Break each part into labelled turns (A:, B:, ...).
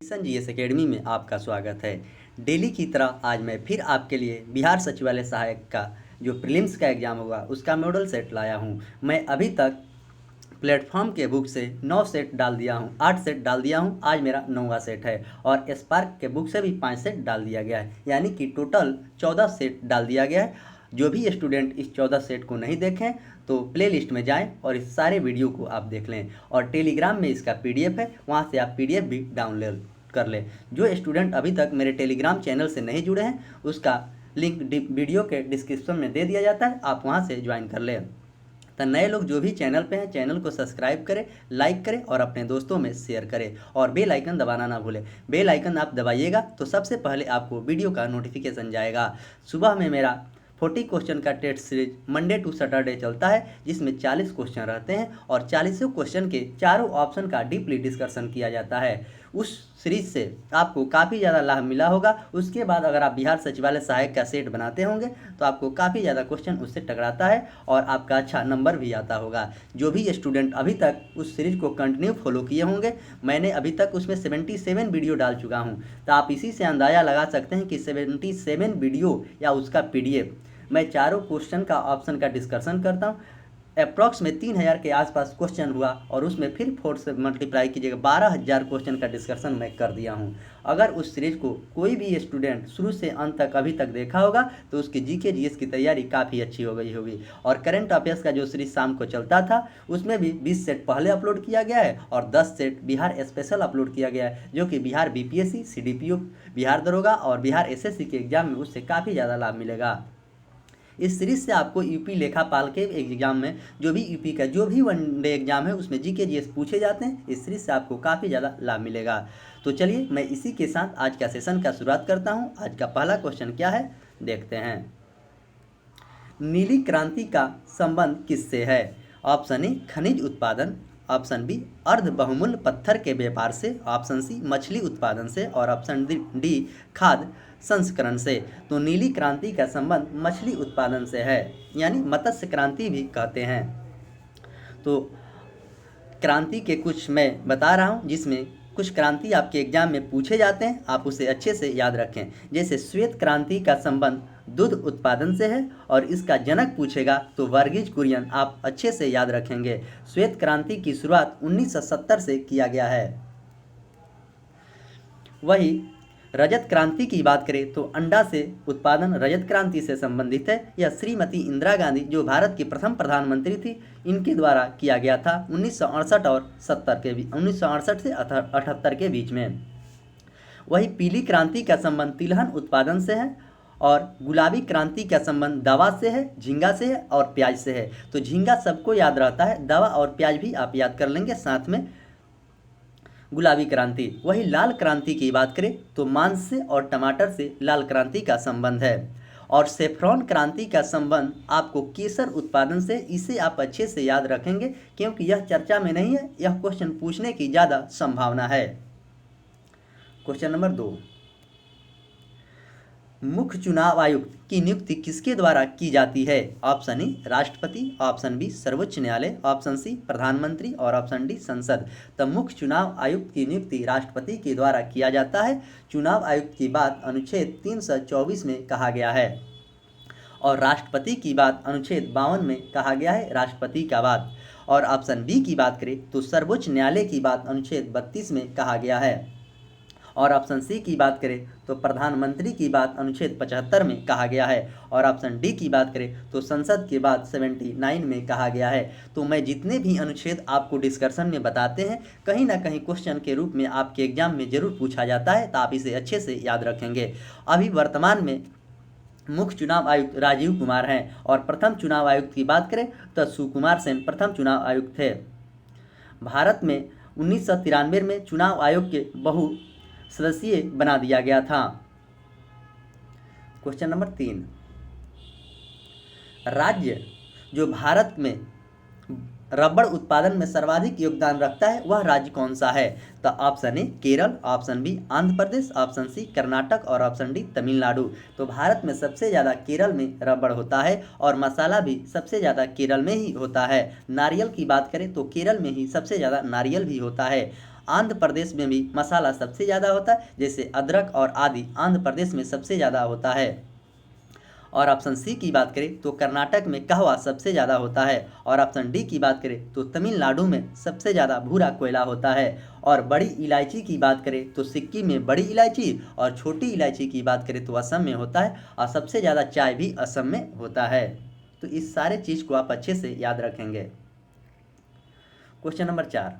A: Mission GS academy में आपका स्वागत है। डेली की तरह आज मैं फिर आपके लिए बिहार सचिवालय सहायक का जो प्रीलिम्स का एग्ज़ाम होगा उसका मॉडल सेट लाया हूँ। मैं अभी तक प्लेटफॉर्म के बुक से 9 सेट डाल दिया हूँ, 8 सेट डाल दिया हूँ, आज मेरा 9वां सेट है। और स्पार्क के बुक से भी 5 सेट डाल दिया गया है, यानी कि टोटल 14 सेट डाल दिया गया है। जो भी स्टूडेंट इस 14 सेट को नहीं देखें तो प्लेलिस्ट में जाएं और इस सारे वीडियो को आप देख लें। और टेलीग्राम में इसका पीडीएफ है, वहाँ से आप पीडीएफ भी डाउनलोड कर लें। जो स्टूडेंट अभी तक मेरे टेलीग्राम चैनल से नहीं जुड़े हैं उसका लिंक वीडियो के डिस्क्रिप्शन में दे दिया जाता है, आप वहाँ से ज्वाइन कर लें। तो नए लोग जो भी चैनल पे हैं चैनल को सब्सक्राइब करें, लाइक करें और अपने दोस्तों में शेयर करें और बेल आइकन दबाना ना भूलें। बेल आइकन आप दबाइएगा तो सबसे पहले आपको वीडियो का नोटिफिकेशन जाएगा। सुबह में मेरा 40 क्वेश्चन का test series Monday to Saturday चलता है, जिसमें 40 क्वेश्चन रहते हैं और 40 क्वेश्चन के चारों ऑप्शन का डीपली डिस्कशन किया जाता है। उस सीरीज से आपको काफ़ी ज़्यादा लाभ मिला होगा। उसके बाद अगर आप बिहार सचिवालय सहायक का सेट बनाते होंगे तो आपको काफ़ी ज़्यादा क्वेश्चन उससे टकराता है और आपका अच्छा नंबर भी आता होगा। जो भी स्टूडेंट अभी तक उस सीरीज को कंटिन्यू फॉलो किए होंगे, मैंने अभी तक उसमें 77 वीडियो डाल चुका हूँ, तो आप इसी से अंदाज़ा लगा सकते हैं कि 77 वीडियो या उसका पीडीएफ मैं चारों क्वेश्चन का ऑप्शन का डिस्कशन करता हूँ। अप्रॉक्स में 3000 के आसपास क्वेश्चन हुआ और उसमें फिर 4 से मल्टीप्लाई कीजिएगा, 12000 क्वेश्चन का डिस्कशन मैं कर दिया हूँ। अगर उस सीरीज को कोई भी स्टूडेंट शुरू से अंत तक अभी तक देखा होगा तो उसकी जीके जीएस की तैयारी काफ़ी अच्छी हो गई होगी। और करंट अफेयर्स का जो सीरीज शाम को चलता था उसमें भी 20 सेट पहले अपलोड किया गया है और 10 सेट बिहार स्पेशल अपलोड किया गया है, जो कि बिहार बीपीएससी, सीडीपीओ, बिहार दरोगा और बिहार एसएससी के एग्जाम में उससे काफ़ी ज़्यादा लाभ मिलेगा। इस सीरीज से आपको यूपी लेखापाल के एग्जाम में जो भी यूपी का जो भी वनडे एग्जाम है उसमें जीके जीएस पूछे जाते हैं, इस सीरीज से आपको काफ़ी ज़्यादा लाभ मिलेगा। तो चलिए मैं इसी के साथ आज का सेशन का शुरुआत करता हूं। आज का पहला क्वेश्चन क्या है देखते हैं। नीली क्रांति का संबंध किससे है? ऑप्शन ए खनिज उत्पादन, ऑप्शन बी अर्ध बहुमूल्य पत्थर के व्यापार से, ऑप्शन सी मछली उत्पादन से और ऑप्शन डी खाद्य संस्करण से। तो नीली क्रांति का संबंध मछली उत्पादन से है, यानी मत्स्य क्रांति भी कहते हैं। तो क्रांति के कुछ मैं बता रहा हूँ, जिसमें कुछ क्रांति आपके एग्जाम में पूछे जाते हैं, आप उसे अच्छे से याद रखें। जैसे श्वेत क्रांति का संबंध दूध उत्पादन से है और इसका जनक पूछेगा तो वर्गीज कुरियन, आप अच्छे से याद रखेंगे। श्वेत क्रांति की शुरुआत 1970 से किया गया है। वही रजत क्रांति की बात करें तो अंडा से उत्पादन रजत क्रांति से संबंधित है। यह श्रीमती इंदिरा गांधी जो भारत की प्रथम प्रधानमंत्री थी, इनके द्वारा किया गया था 1968 और 70 के 1968 से 78 के बीच में। वही पीली क्रांति का संबंध तिलहन उत्पादन से है और गुलाबी क्रांति का संबंध दवा से है, झींगा से है और प्याज से है। तो झींगा सबको याद रहता है, दवा और प्याज भी आप याद कर लेंगे साथ में। गुलाबी क्रांति, वही लाल क्रांति की बात करें तो मांस से और टमाटर से लाल क्रांति का संबंध है। और सेफ्रॉन क्रांति का संबंध आपको केसर उत्पादन से, इसे आप अच्छे से याद रखेंगे क्योंकि यह चर्चा में नहीं है, यह क्वेश्चन पूछने की ज़्यादा संभावना है। क्वेश्चन नंबर 2, मुख्य चुनाव आयुक्त की नियुक्ति किसके द्वारा की जाती है? ऑप्शन ए राष्ट्रपति, ऑप्शन बी सर्वोच्च न्यायालय, ऑप्शन सी प्रधानमंत्री और ऑप्शन डी संसद। तो मुख्य चुनाव आयुक्त की नियुक्ति राष्ट्रपति के द्वारा किया जाता है। चुनाव आयुक्त की बात अनुच्छेद 324 में कहा गया है और राष्ट्रपति की बात अनुच्छेद 52 में कहा गया है, राष्ट्रपति का बात। और ऑप्शन बी की बात करें तो सर्वोच्च न्यायालय की बात अनुच्छेद 32 में कहा गया है। और ऑप्शन सी की बात करें तो प्रधानमंत्री की बात अनुच्छेद 75 में कहा गया है। और ऑप्शन डी की बात करें तो संसद की बात 79 में कहा गया है। तो मैं जितने भी अनुच्छेद आपको डिस्कशन में बताते हैं, कहीं ना कहीं क्वेश्चन के रूप में आपके एग्जाम में जरूर पूछा जाता है, तो आप इसे अच्छे से याद रखेंगे। अभी वर्तमान में मुख्य चुनाव आयुक्त राजीव कुमार हैं और प्रथम चुनाव आयुक्त की बात करें तो सुकुमार सेन प्रथम चुनाव आयुक्त थे। भारत में 1993 में चुनाव आयोग के बहु सदस्यीय बना दिया गया था। क्वेश्चन नंबर 3, राज्य जो भारत में रबड़ उत्पादन में सर्वाधिक योगदान रखता है वह राज्य कौन सा है? तो option A Kerala, option B Andhra Pradesh, option C Karnataka और ऑप्शन डी तमिलनाडु। तो भारत में सबसे ज़्यादा केरल में रबड़ होता है और मसाला भी सबसे ज़्यादा केरल में ही होता है। नारियल की बात करें तो केरल में ही सबसे ज़्यादा नारियल भी होता है। आंध्र प्रदेश में भी मसाला सबसे ज़्यादा होता है, जैसे अदरक और आदि आंध्र प्रदेश में सबसे ज़्यादा होता है। और ऑप्शन सी की बात करें तो कर्नाटक में कहवा सबसे ज़्यादा होता है। और ऑप्शन डी की बात करें तो तमिलनाडु में सबसे ज़्यादा भूरा कोयला होता है। और बड़ी इलायची की बात करें तो सिक्किम में बड़ी इलायची, और छोटी इलायची की बात करें तो असम में होता है, और सबसे ज़्यादा चाय भी असम में होता है। तो इस सारे चीज़ को आप अच्छे से याद रखेंगे। क्वेश्चन नंबर 4,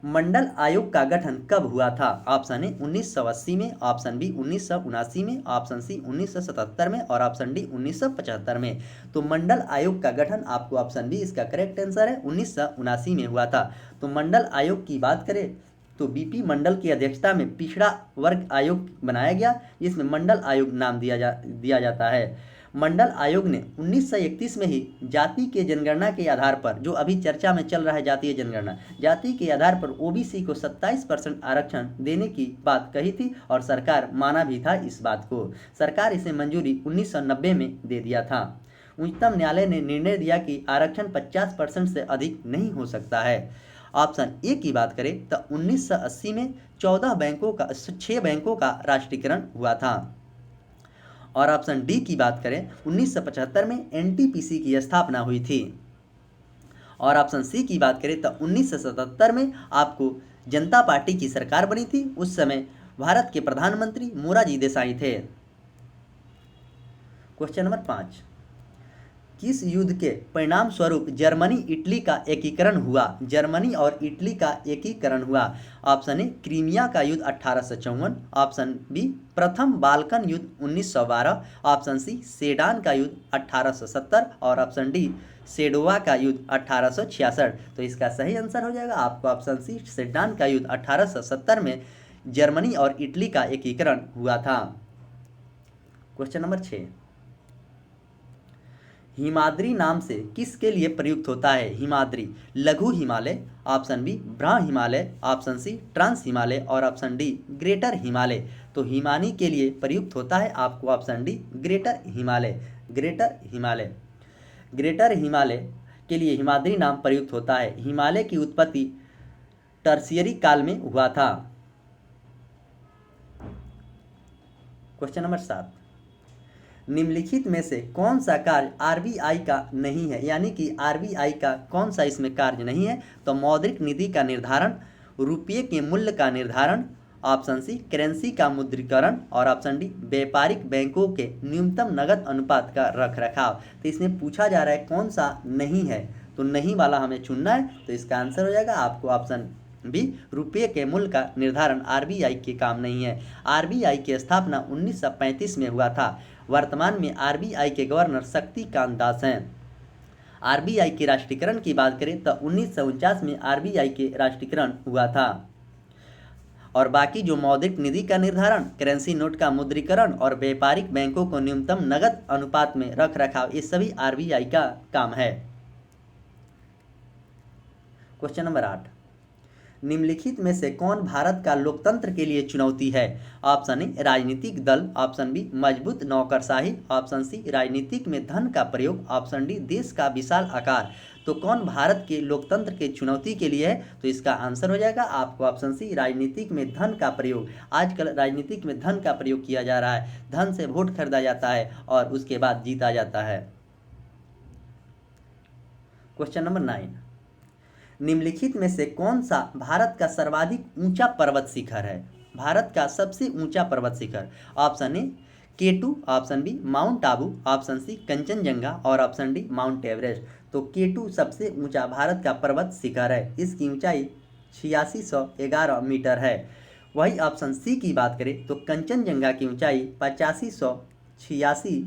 A: मंडल आयोग का गठन कब हुआ था? ऑप्शन ए 1980 में, ऑप्शन बी 1979 में, ऑप्शन सी 1977 में, और ऑप्शन डी 1975 में। तो मंडल आयोग का गठन आपको ऑप्शन बी इसका करेक्ट आंसर है, 1979 में हुआ था। तो मंडल आयोग की बात करें तो बीपी मंडल की अध्यक्षता में पिछड़ा वर्ग आयोग बनाया गया, जिसमें मंडल आयोग नाम दिया जाता है। मंडल आयोग ने 1931 में ही जाति के जनगणना के आधार पर, जो अभी चर्चा में चल रहा है जातीय जनगणना, जाति के आधार पर ओबीसी को 27% आरक्षण देने की बात कही थी, और सरकार माना भी था इस बात को। सरकार इसे मंजूरी 1990 में दे दिया था। उच्चतम न्यायालय ने निर्णय दिया कि आरक्षण 50% से अधिक नहीं हो सकता है। ऑप्शन ए की बात करें तो 1980 में 6 बैंकों का राष्ट्रीयकरण हुआ था। और ऑप्शन डी की बात करें 1975 में एनटीपीसी की स्थापना हुई थी। और ऑप्शन सी की बात करें तो 1977 में आपको जनता पार्टी की सरकार बनी थी, उस समय भारत के प्रधानमंत्री मोरारजी देसाई थे। क्वेश्चन नंबर 5, किस युद्ध के परिणाम स्वरूप जर्मनी इटली का एकीकरण हुआ? जर्मनी और इटली का एकीकरण हुआ। ऑप्शन ए क्रीमिया का युद्ध 1854, ऑप्शन बी प्रथम बाल्कन युद्ध 1912, ऑप्शन सी सेडान का युद्ध 1870, और ऑप्शन डी सेडोवा का युद्ध 1866। तो इसका सही आंसर हो जाएगा आपको ऑप्शन सी सेडान का युद्ध 1870 में जर्मनी और इटली का एकीकरण हुआ था। क्वेश्चन नंबर 6, हिमाद्री नाम से किसके लिए प्रयुक्त होता है? हिमाद्री लघु Himalaya, option B Brahma Himalaya, option C trans Himalaya, और ऑप्शन डी ग्रेटर हिमालय। तो हिमानी के लिए प्रयुक्त होता है आपको option D greater Himalaya. Greater Himalaya के लिए हिमाद्री नाम प्रयुक्त होता है। हिमालय की उत्पत्ति टर्शियरी काल में हुआ था। क्वेश्चन नंबर 7, निम्नलिखित में से कौन सा कार्य आरबीआई का नहीं है? यानी कि आरबीआई का कौन सा इसमें कार्य नहीं है? तो मौद्रिक नीति का निर्धारण, रुपये के मूल्य का निर्धारण, ऑप्शन सी करेंसी का मुद्रीकरण, और ऑप्शन डी व्यापारिक बैंकों के न्यूनतम नगद अनुपात का रखरखाव। तो इसमें पूछा जा रहा है कौन सा नहीं है, तो नहीं वाला हमें चुनना है। तो इसका आंसर हो जाएगा आपको ऑप्शन बी रुपये के मूल्य का निर्धारण आरबीआई के काम नहीं है। आरबीआई की स्थापना 1935 में हुआ था। वर्तमान में आरबीआई के गवर्नर शक्तिकांत दास हैं। आरबीआई के राष्ट्रीयकरण की बात करें तो 1949 में आरबीआई के राष्ट्रीयकरण हुआ था। और बाकी जो मौद्रिक नीति का निर्धारण, करेंसी नोट का मुद्रीकरण और व्यापारिक बैंकों को न्यूनतम नगद अनुपात में रख रखाव, ये सभी आरबीआई का काम है। क्वेश्चन नंबर 8, निम्नलिखित में से कौन भारत का लोकतंत्र के लिए चुनौती है? ऑप्शन ए राजनीतिक दल, ऑप्शन बी मजबूत नौकरशाही, ऑप्शन सी राजनीतिक में धन का प्रयोग, ऑप्शन डी देश का विशाल आकार। तो कौन भारत के लोकतंत्र के चुनौती के लिए है? तो इसका आंसर हो जाएगा आपको ऑप्शन सी राजनीतिक में धन का प्रयोग। आजकल राजनीतिक में धन का प्रयोग किया जा रहा है, धन से वोट खरीदा जाता है और उसके बाद जीता जाता है। क्वेश्चन नंबर 9, निम्नलिखित में से कौन सा भारत का सर्वाधिक ऊंचा पर्वत शिखर है? भारत का सबसे ऊंचा पर्वत शिखर, option A K2, option B mount Abu, option C Kanchenjunga, और ऑप्शन डी माउंट एवरेस्ट। तो K2 सबसे ऊंचा भारत का पर्वत शिखर है, इसकी ऊंचाई 8611 मीटर है। वही ऑप्शन सी की बात करें तो कंचनजंगा की ऊंचाई 8586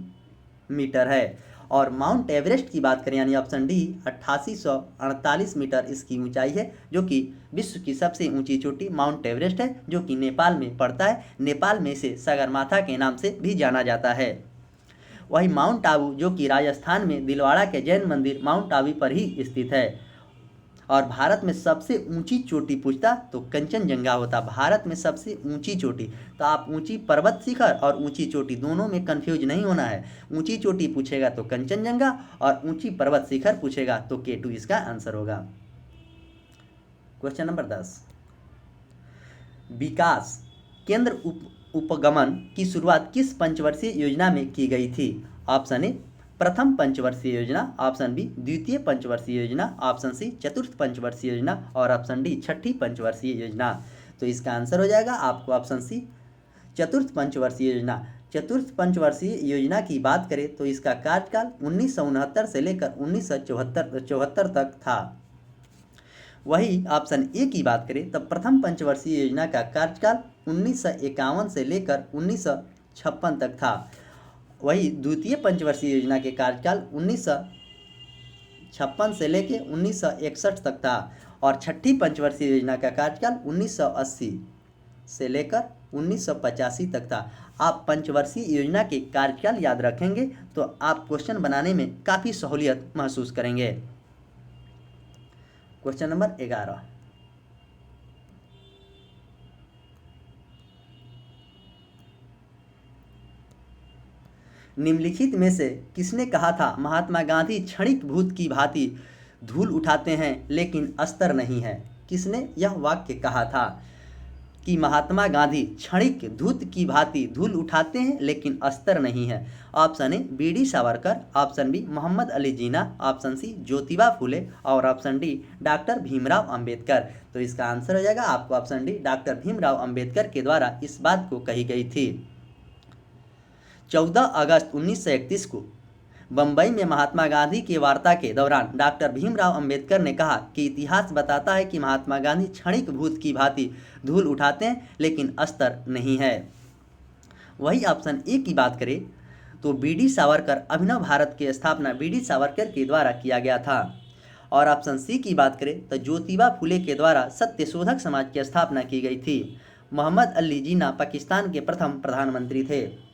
A: मीटर है। और माउंट एवरेस्ट की बात करें यानी ऑप्शन डी 8848 मीटर इसकी ऊंचाई है, जो कि विश्व की सबसे ऊंची चोटी माउंट एवरेस्ट है, जो कि नेपाल में पड़ता है। नेपाल में इसे सगरमाथा के नाम से भी जाना जाता है। वही माउंट आबू जो कि राजस्थान में दिलवाड़ा के जैन मंदिर माउंट आबू पर ही स्थित है। और भारत में सबसे ऊंची चोटी पूछता तो कंचनजंगा होता, भारत में सबसे ऊंची चोटी। तो आप ऊंची पर्वत शिखर और ऊंची चोटी दोनों में कंफ्यूज नहीं होना है। ऊंची चोटी पूछेगा तो कंचनजंगा, और ऊंची पर्वत शिखर पूछेगा तो K2 इसका आंसर होगा। क्वेश्चन नंबर 10, विकास केंद्र उपगमन की शुरुआत किस पंचवर्षीय योजना में की गई थी? ऑप्शन ए प्रथम पंचवर्षीय योजना, ऑप्शन बी द्वितीय पंचवर्षीय योजना, ऑप्शन सी चतुर्थ पंचवर्षीय योजना और ऑप्शन डी छठी पंचवर्षीय योजना। तो इसका आंसर हो जाएगा आपको ऑप्शन सी चतुर्थ पंचवर्षीय योजना। चतुर्थ पंचवर्षीय योजना की बात करें तो इसका कार्यकाल 1969 से लेकर 1974 तक था। वही ऑप्शन ए की बात करें तब प्रथम पंचवर्षीय योजना का कार्यकाल 1951 से लेकर 1956 तक था। वही द्वितीय पंचवर्षीय योजना के कार्यकाल 1956 से लेकर 1961 तक था और छठी पंचवर्षीय योजना का कार्यकाल 1980 से लेकर 1985 तक था। आप पंचवर्षीय योजना के कार्यकाल याद रखेंगे तो आप क्वेश्चन बनाने में काफ़ी सहूलियत महसूस करेंगे। क्वेश्चन नंबर 11, निम्नलिखित में से किसने कहा था महात्मा गांधी क्षणिक भूत की भांति धूल उठाते हैं लेकिन अस्तर नहीं है? किसने यह वाक्य कहा था कि महात्मा गांधी क्षणिक धूत की भांति धूल उठाते हैं लेकिन अस्तर नहीं है? Option A B D. Savarkar, option B Mohammad Ali Jinnah, option C Jyotiba Phule और option D doctor Bhimrao Ambedkar. तो इसका आंसर हो जाएगा आपको option D doctor Bhimrao Ambedkar के द्वारा इस बात को कही गई थी। 14 अगस्त 1931 को बम्बई में महात्मा गांधी की वार्ता के दौरान डॉक्टर भीमराव अंबेडकर ने कहा कि इतिहास बताता है कि महात्मा गांधी क्षणिक भूत की भांति धूल उठाते हैं लेकिन अस्तर नहीं है। वही ऑप्शन ए की बात करें तो बी.डी. सावरकर अभिनव भारत की स्थापना बी.डी. सावरकर के द्वारा किया गया था और ऑप्शन सी की बात करें तो ज्योतिबा फुले के द्वारा सत्यशोधक समाज की स्थापना की गई थी। मोहम्मद अली जिन्ना पाकिस्तान के प्रथम प्रधानमंत्री थे।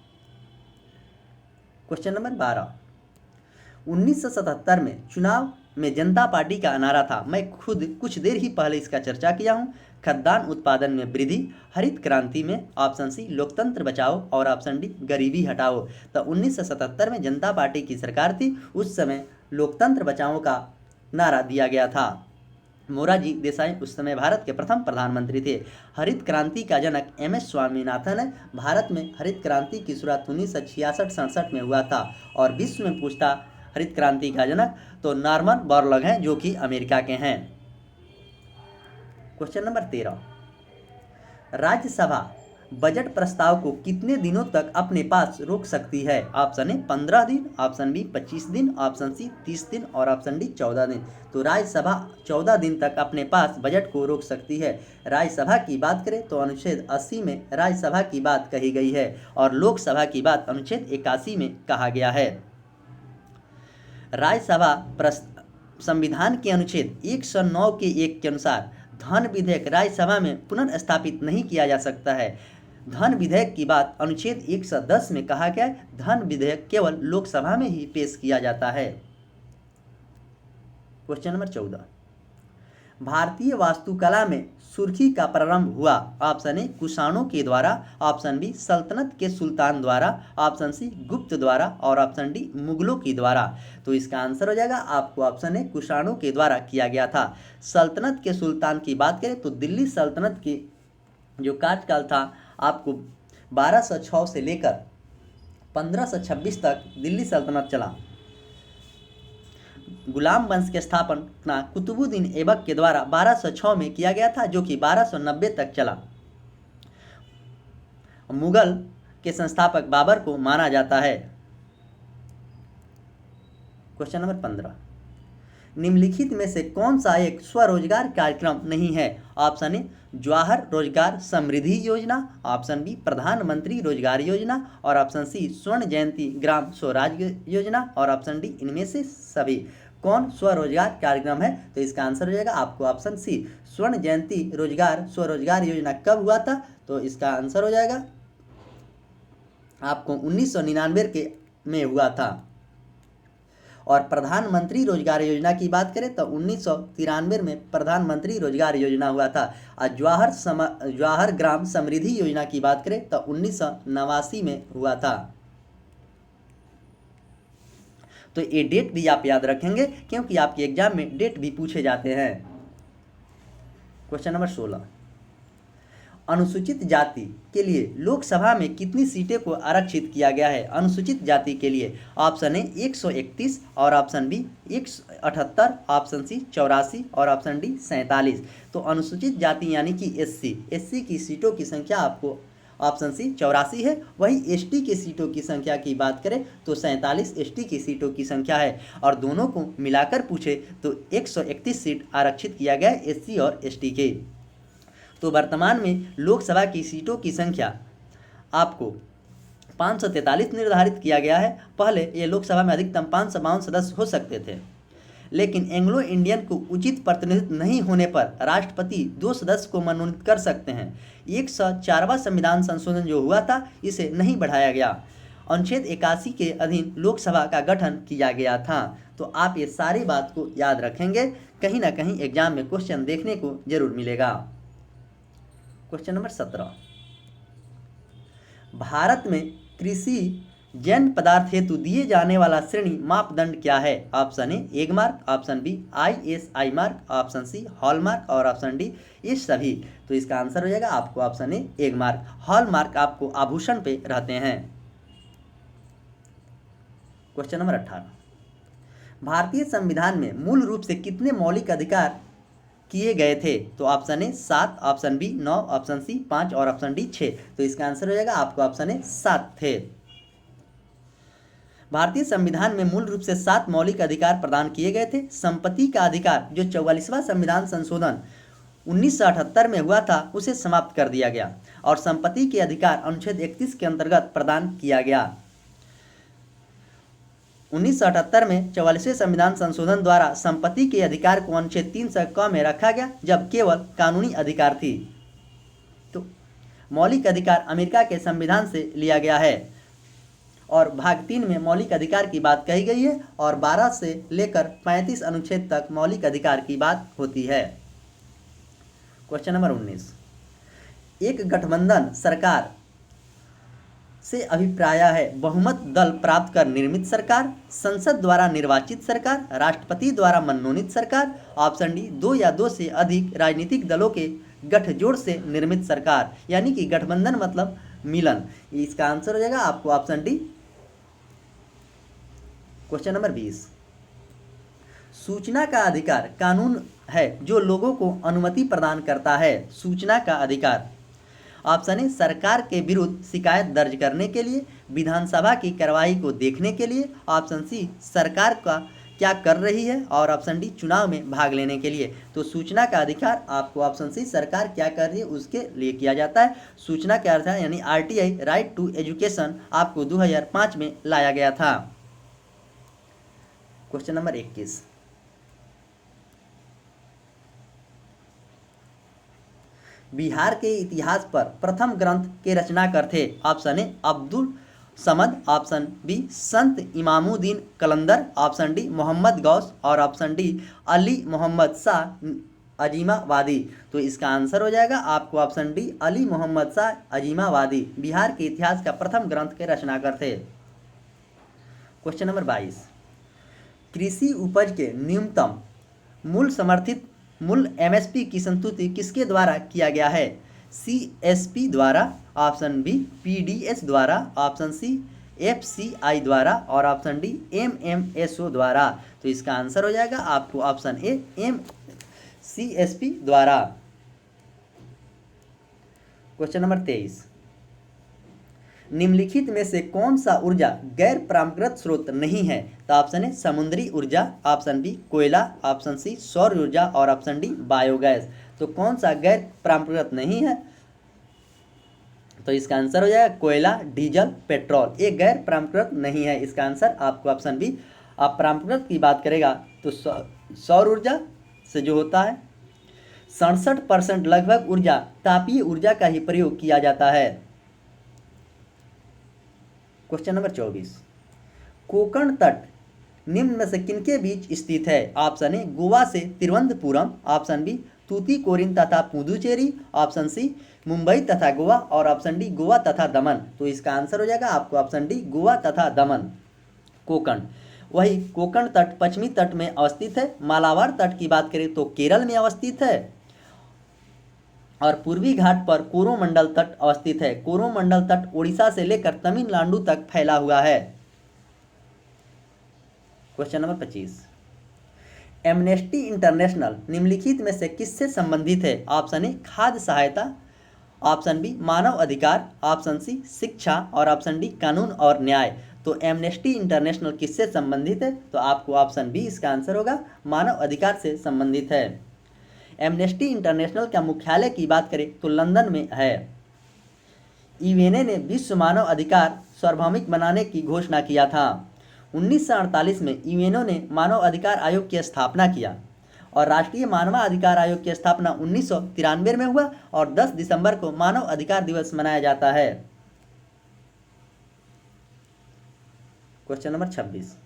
A: क्वेश्चन नंबर 12, 1977 में चुनाव में जनता पार्टी का नारा था, मैं खुद कुछ देर ही पहले इसका चर्चा किया हूं, खाद्यान्न उत्पादन में वृद्धि, हरित क्रांति में, ऑप्शन सी लोकतंत्र बचाओ और ऑप्शन डी गरीबी हटाओ। तो 1977 में जनता पार्टी की सरकार थी, उस समय लोकतंत्र बचाओ का नारा दिया गया था। मोरारजी देसाई उस समय भारत के प्रथम प्रधानमंत्री थे। हरित क्रांति का जनक एम.एस. स्वामीनाथन है। भारत में हरित क्रांति की शुरुआत 1966-67 में हुआ था और विश्व में पूछता हरित क्रांति का जनक तो नॉर्मन बोरलॉग हैं जो कि अमेरिका के हैं। क्वेश्चन नंबर 13, राज्यसभा बजट प्रस्ताव को कितने दिनों तक अपने पास रोक सकती है? ऑप्शन ए 15 दिन, ऑप्शन बी 25 दिन, ऑप्शन सी 30 दिन और ऑप्शन डी 14 दिन। तो राज्यसभा 14 दिन तक अपने पास बजट को रोक सकती है। राज्यसभा की बात करें तो अनुच्छेद 80 में राज्यसभा की बात कही गई है और लोकसभा की बात अनुच्छेद 81 में कहा गया है। राज्यसभा संविधान के अनुच्छेद 109 के 1 के अनुसार धन विधेयक राज्यसभा में पुनर्स्थापित नहीं किया जा सकता है। धन विधेयक की बात अनुच्छेद 110 में कहा गया है। धन विधेयक केवल लोकसभा में ही पेश किया जाता है। क्वेश्चन नंबर 14, भारतीय वास्तुकला में सुर्खी का प्रारंभ हुआ? ऑप्शन ए कुषाणों के द्वारा, ऑप्शन बी सल्तनत के सुल्तान द्वारा, ऑप्शन सी गुप्त द्वारा और ऑप्शन डी मुगलों के द्वारा। तो इसका आंसर हो जाएगा आपको ऑप्शन ए कुषाणों के द्वारा किया गया था। सल्तनत के सुल्तान की बात करें तो दिल्ली सल्तनत की जो कार्यकाल था आपको 1206 से लेकर 1526 तक दिल्ली सल्तनत चला। गुलाम वंश के स्थापना कुतुबुद्दीन ऐबक के द्वारा 1206 में किया गया था जो कि 1290 तक चला। मुगल के संस्थापक बाबर को माना जाता है। क्वेश्चन नंबर 15, निम्नलिखित में से कौन सा एक स्वरोजगार कार्यक्रम नहीं है? ऑप्शन ए जवाहर रोजगार समृद्धि योजना, ऑप्शन बी प्रधानमंत्री रोजगार योजना और ऑप्शन सी स्वर्ण जयंती ग्राम स्वराज योजना और ऑप्शन डी इनमें से सभी। कौन स्वरोजगार कार्यक्रम है? तो इसका आंसर हो जाएगा आपको ऑप्शन सी स्वर्ण जयंती स्वरोजगार योजना कब हुआ था? तो इसका आंसर हो जाएगा आपको 1999 में हुआ था। और प्रधानमंत्री रोजगार योजना की बात करें तो 1993 में प्रधानमंत्री रोजगार योजना हुआ था। और जवाहर ग्राम समृद्धि योजना की बात करें तो 1989 में हुआ था। तो ये डेट भी आप याद रखेंगे क्योंकि आपके एग्जाम में डेट भी पूछे जाते हैं। क्वेश्चन नंबर 16, अनुसूचित जाति के लिए लोकसभा में कितनी सीटें को आरक्षित किया गया है? अनुसूचित जाति के लिए ऑप्शन ए 131 और ऑप्शन बी 178, ऑप्शन सी 84 और ऑप्शन डी 47। तो अनुसूचित जाति यानी कि एससी की सीटों की संख्या आपको ऑप्शन सी 84 है। वही एसटी की सीटों की संख्या की बात करें तो 47 एसटी की सीटों की संख्या है, और दोनों को मिलाकर पूछे तो 131 सीट आरक्षित किया गया है एससी और एसटी के। तो वर्तमान में लोकसभा की सीटों की संख्या आपको 543 निर्धारित किया गया है। पहले ये लोकसभा में अधिकतम 552 सदस्य हो सकते थे, लेकिन एंग्लो इंडियन को उचित प्रतिनिधित्व नहीं होने पर राष्ट्रपति 2 सदस्य को मनोनीत कर सकते हैं। 104वां संविधान संशोधन जो हुआ था इसे नहीं बढ़ाया गया। अनुच्छेद 81 के अधीन लोकसभा का गठन किया गया था। तो आप ये सारी बात को याद रखेंगे, कहीं ना कहीं एग्जाम में क्वेश्चन देखने को जरूर मिलेगा। क्वेश्चन नंबर 17, भारत में कृषि जन्य पदार्थ हेतु दिए जाने वाला श्रेणी मापदंड क्या है? Option A Agmark, option B ISI mark, option C hallmark और ऑप्शन डी ये सभी। तो इसका आंसर हो जाएगा आपको option A Agmark. Hallmark आपको आभूषण पे रहते हैं। क्वेश्चन नंबर 18, भारतीय संविधान में मूल रूप से कितने मौलिक अधिकार किए गए थे? तो option A 7, option B 9, option C 5 और ऑप्शन डी 6। तो इसका आंसर हो जाएगा आपको ऑप्शन ए 7 थे। भारतीय संविधान में मूल रूप से 7 मौलिक अधिकार प्रदान किए गए थे। संपत्ति का अधिकार जो 44वां संविधान संशोधन 1978 में हुआ था उसे समाप्त कर दिया गया, और संपत्ति के अधिकार अनुच्छेद 31 के अंतर्गत प्रदान किया गया। 1978 में 44वें संविधान संशोधन द्वारा संपत्ति के अधिकार को अनुच्छेद 3 से क में रखा गया, जब केवल कानूनी अधिकार थी। तो मौलिक अधिकार अमेरिका के संविधान से लिया गया है, और भाग 3 में मौलिक अधिकार की बात कही गई है, और 12 से लेकर 35 अनुच्छेद तक मौलिक अधिकार की बात होती है। क्वेश्चन नंबर 19, एक गठबंधन सरकार से अभिप्राय है बहुमत दल प्राप्त कर निर्मित सरकार, संसद द्वारा निर्वाचित सरकार, राष्ट्रपति द्वारा मनोनीत सरकार, ऑप्शन डी 2 या 2 से अधिक राजनीतिक दलों के गठजोड़ से निर्मित सरकार। यानी कि गठबंधन मतलब मिलन। इसका आंसर हो जाएगा आपको ऑप्शन डी। क्वेश्चन नंबर 20, सूचना का अधिकार कानून है जो लोगों को अनुमति प्रदान करता है। सूचना का अधिकार ऑप्शन ए सरकार के विरुद्ध शिकायत दर्ज करने के लिए, विधानसभा की कार्रवाई को देखने के लिए, ऑप्शन सी सरकार का क्या कर रही है, और ऑप्शन डी चुनाव में भाग लेने के लिए। तो सूचना का अधिकार आपको ऑप्शन सी सरकार क्या कर रही है उसके लिए किया जाता है। सूचना का अधिकार यानी RTI राइट टू एजुकेशन आपको 2005 में लाया गया था। क्वेश्चन नंबर 21, बिहार के इतिहास पर प्रथम ग्रंथ के रचनाकार थे। Option A Abdul Samad, option B Sant Imamuddin Kalandar, option D Mohammad Ghaus और ऑप्शन डी अली मोहम्मद शाह अजीमावादी। तो इसका आंसर हो जाएगा आपको ऑप्शन डी अली मोहम्मद शाह अजीमावादी बिहार के इतिहास का प्रथम ग्रंथ के रचनाकार थे। क्वेश्चन नंबर 22, कृषि उपज के न्यूनतम मूल्य समर्थित मूल्य MSP की संस्तुति किसके द्वारा किया गया है? CSP द्वारा, ऑप्शन बी PDS द्वारा, ऑप्शन सी FCI द्वारा और ऑप्शन डी MMSO द्वारा। तो इसका आंसर हो जाएगा आपको ऑप्शन ए CSP द्वारा। क्वेश्चन नंबर 23, निम्नलिखित में से कौन सा ऊर्जा गैर परंपरागत स्रोत नहीं है? तो ऑप्शन ए समुद्री ऊर्जा, ऑप्शन बी कोयला, ऑप्शन सी सौर ऊर्जा और ऑप्शन डी बायोगैस। तो कौन सा गैर परंपरागत नहीं है? तो इसका आंसर हो जाएगा कोयला, डीजल, पेट्रोल। ये गैर परंपरागत नहीं है। इसका आंसर आपको ऑप्शन बी। आप परंपरागत की बात करेगा तो सौर ऊर्जा से जो होता है 67% लगभग ऊर्जा तापीय ऊर्जा का ही प्रयोग किया जाता है। क्वेश्चन नंबर 24, कोंकण तट निम्न में से किनके बीच स्थित है? ऑप्शन ए गोवा से तिरुवनंतपुरम, ऑप्शन बी तूतीकोरिन तथा पुदुचेरी, ऑप्शन सी मुंबई तथा गोवा और ऑप्शन डी गोवा तथा दमन। तो इसका आंसर हो जाएगा आपको ऑप्शन डी गोवा तथा दमन। कोंकण, वही कोंकण तट पश्चिमी तट में अवस्थित है। मालाबार तट की बात करें तो केरल में अवस्थित है, और पूर्वी घाट पर कोरोमंडल तट अवस्थित है। कोरोमंडल तट उड़ीसा से लेकर तमिलनाडु तक फैला हुआ है। क्वेश्चन नंबर 25, एमनेस्टी इंटरनेशनल निम्नलिखित में से किससे संबंधित है? ऑप्शन ए खाद्य सहायता, ऑप्शन बी मानव अधिकार, ऑप्शन सी शिक्षा और ऑप्शन डी कानून और न्याय। तो एमनेस्टी इंटरनेशनल किससे संबंधित है? तो आपको ऑप्शन बी इसका आंसर होगा, मानव अधिकार से संबंधित है। एमनेस्टी इंटरनेशनल का मुख्यालय की बात करें तो लंदन में है। यूएनए ने विश्व मानव अधिकार सार्वभौमिक बनाने की घोषणा किया था। 1948 में यूएनओ ने मानव अधिकार आयोग की स्थापना किया और राष्ट्रीय मानवाधिकार आयोग की स्थापना 1993 में हुआ और 10 दिसंबर को मानव अधिकार दिवस मनाया जाता है। क्वेश्चन नंबर 26,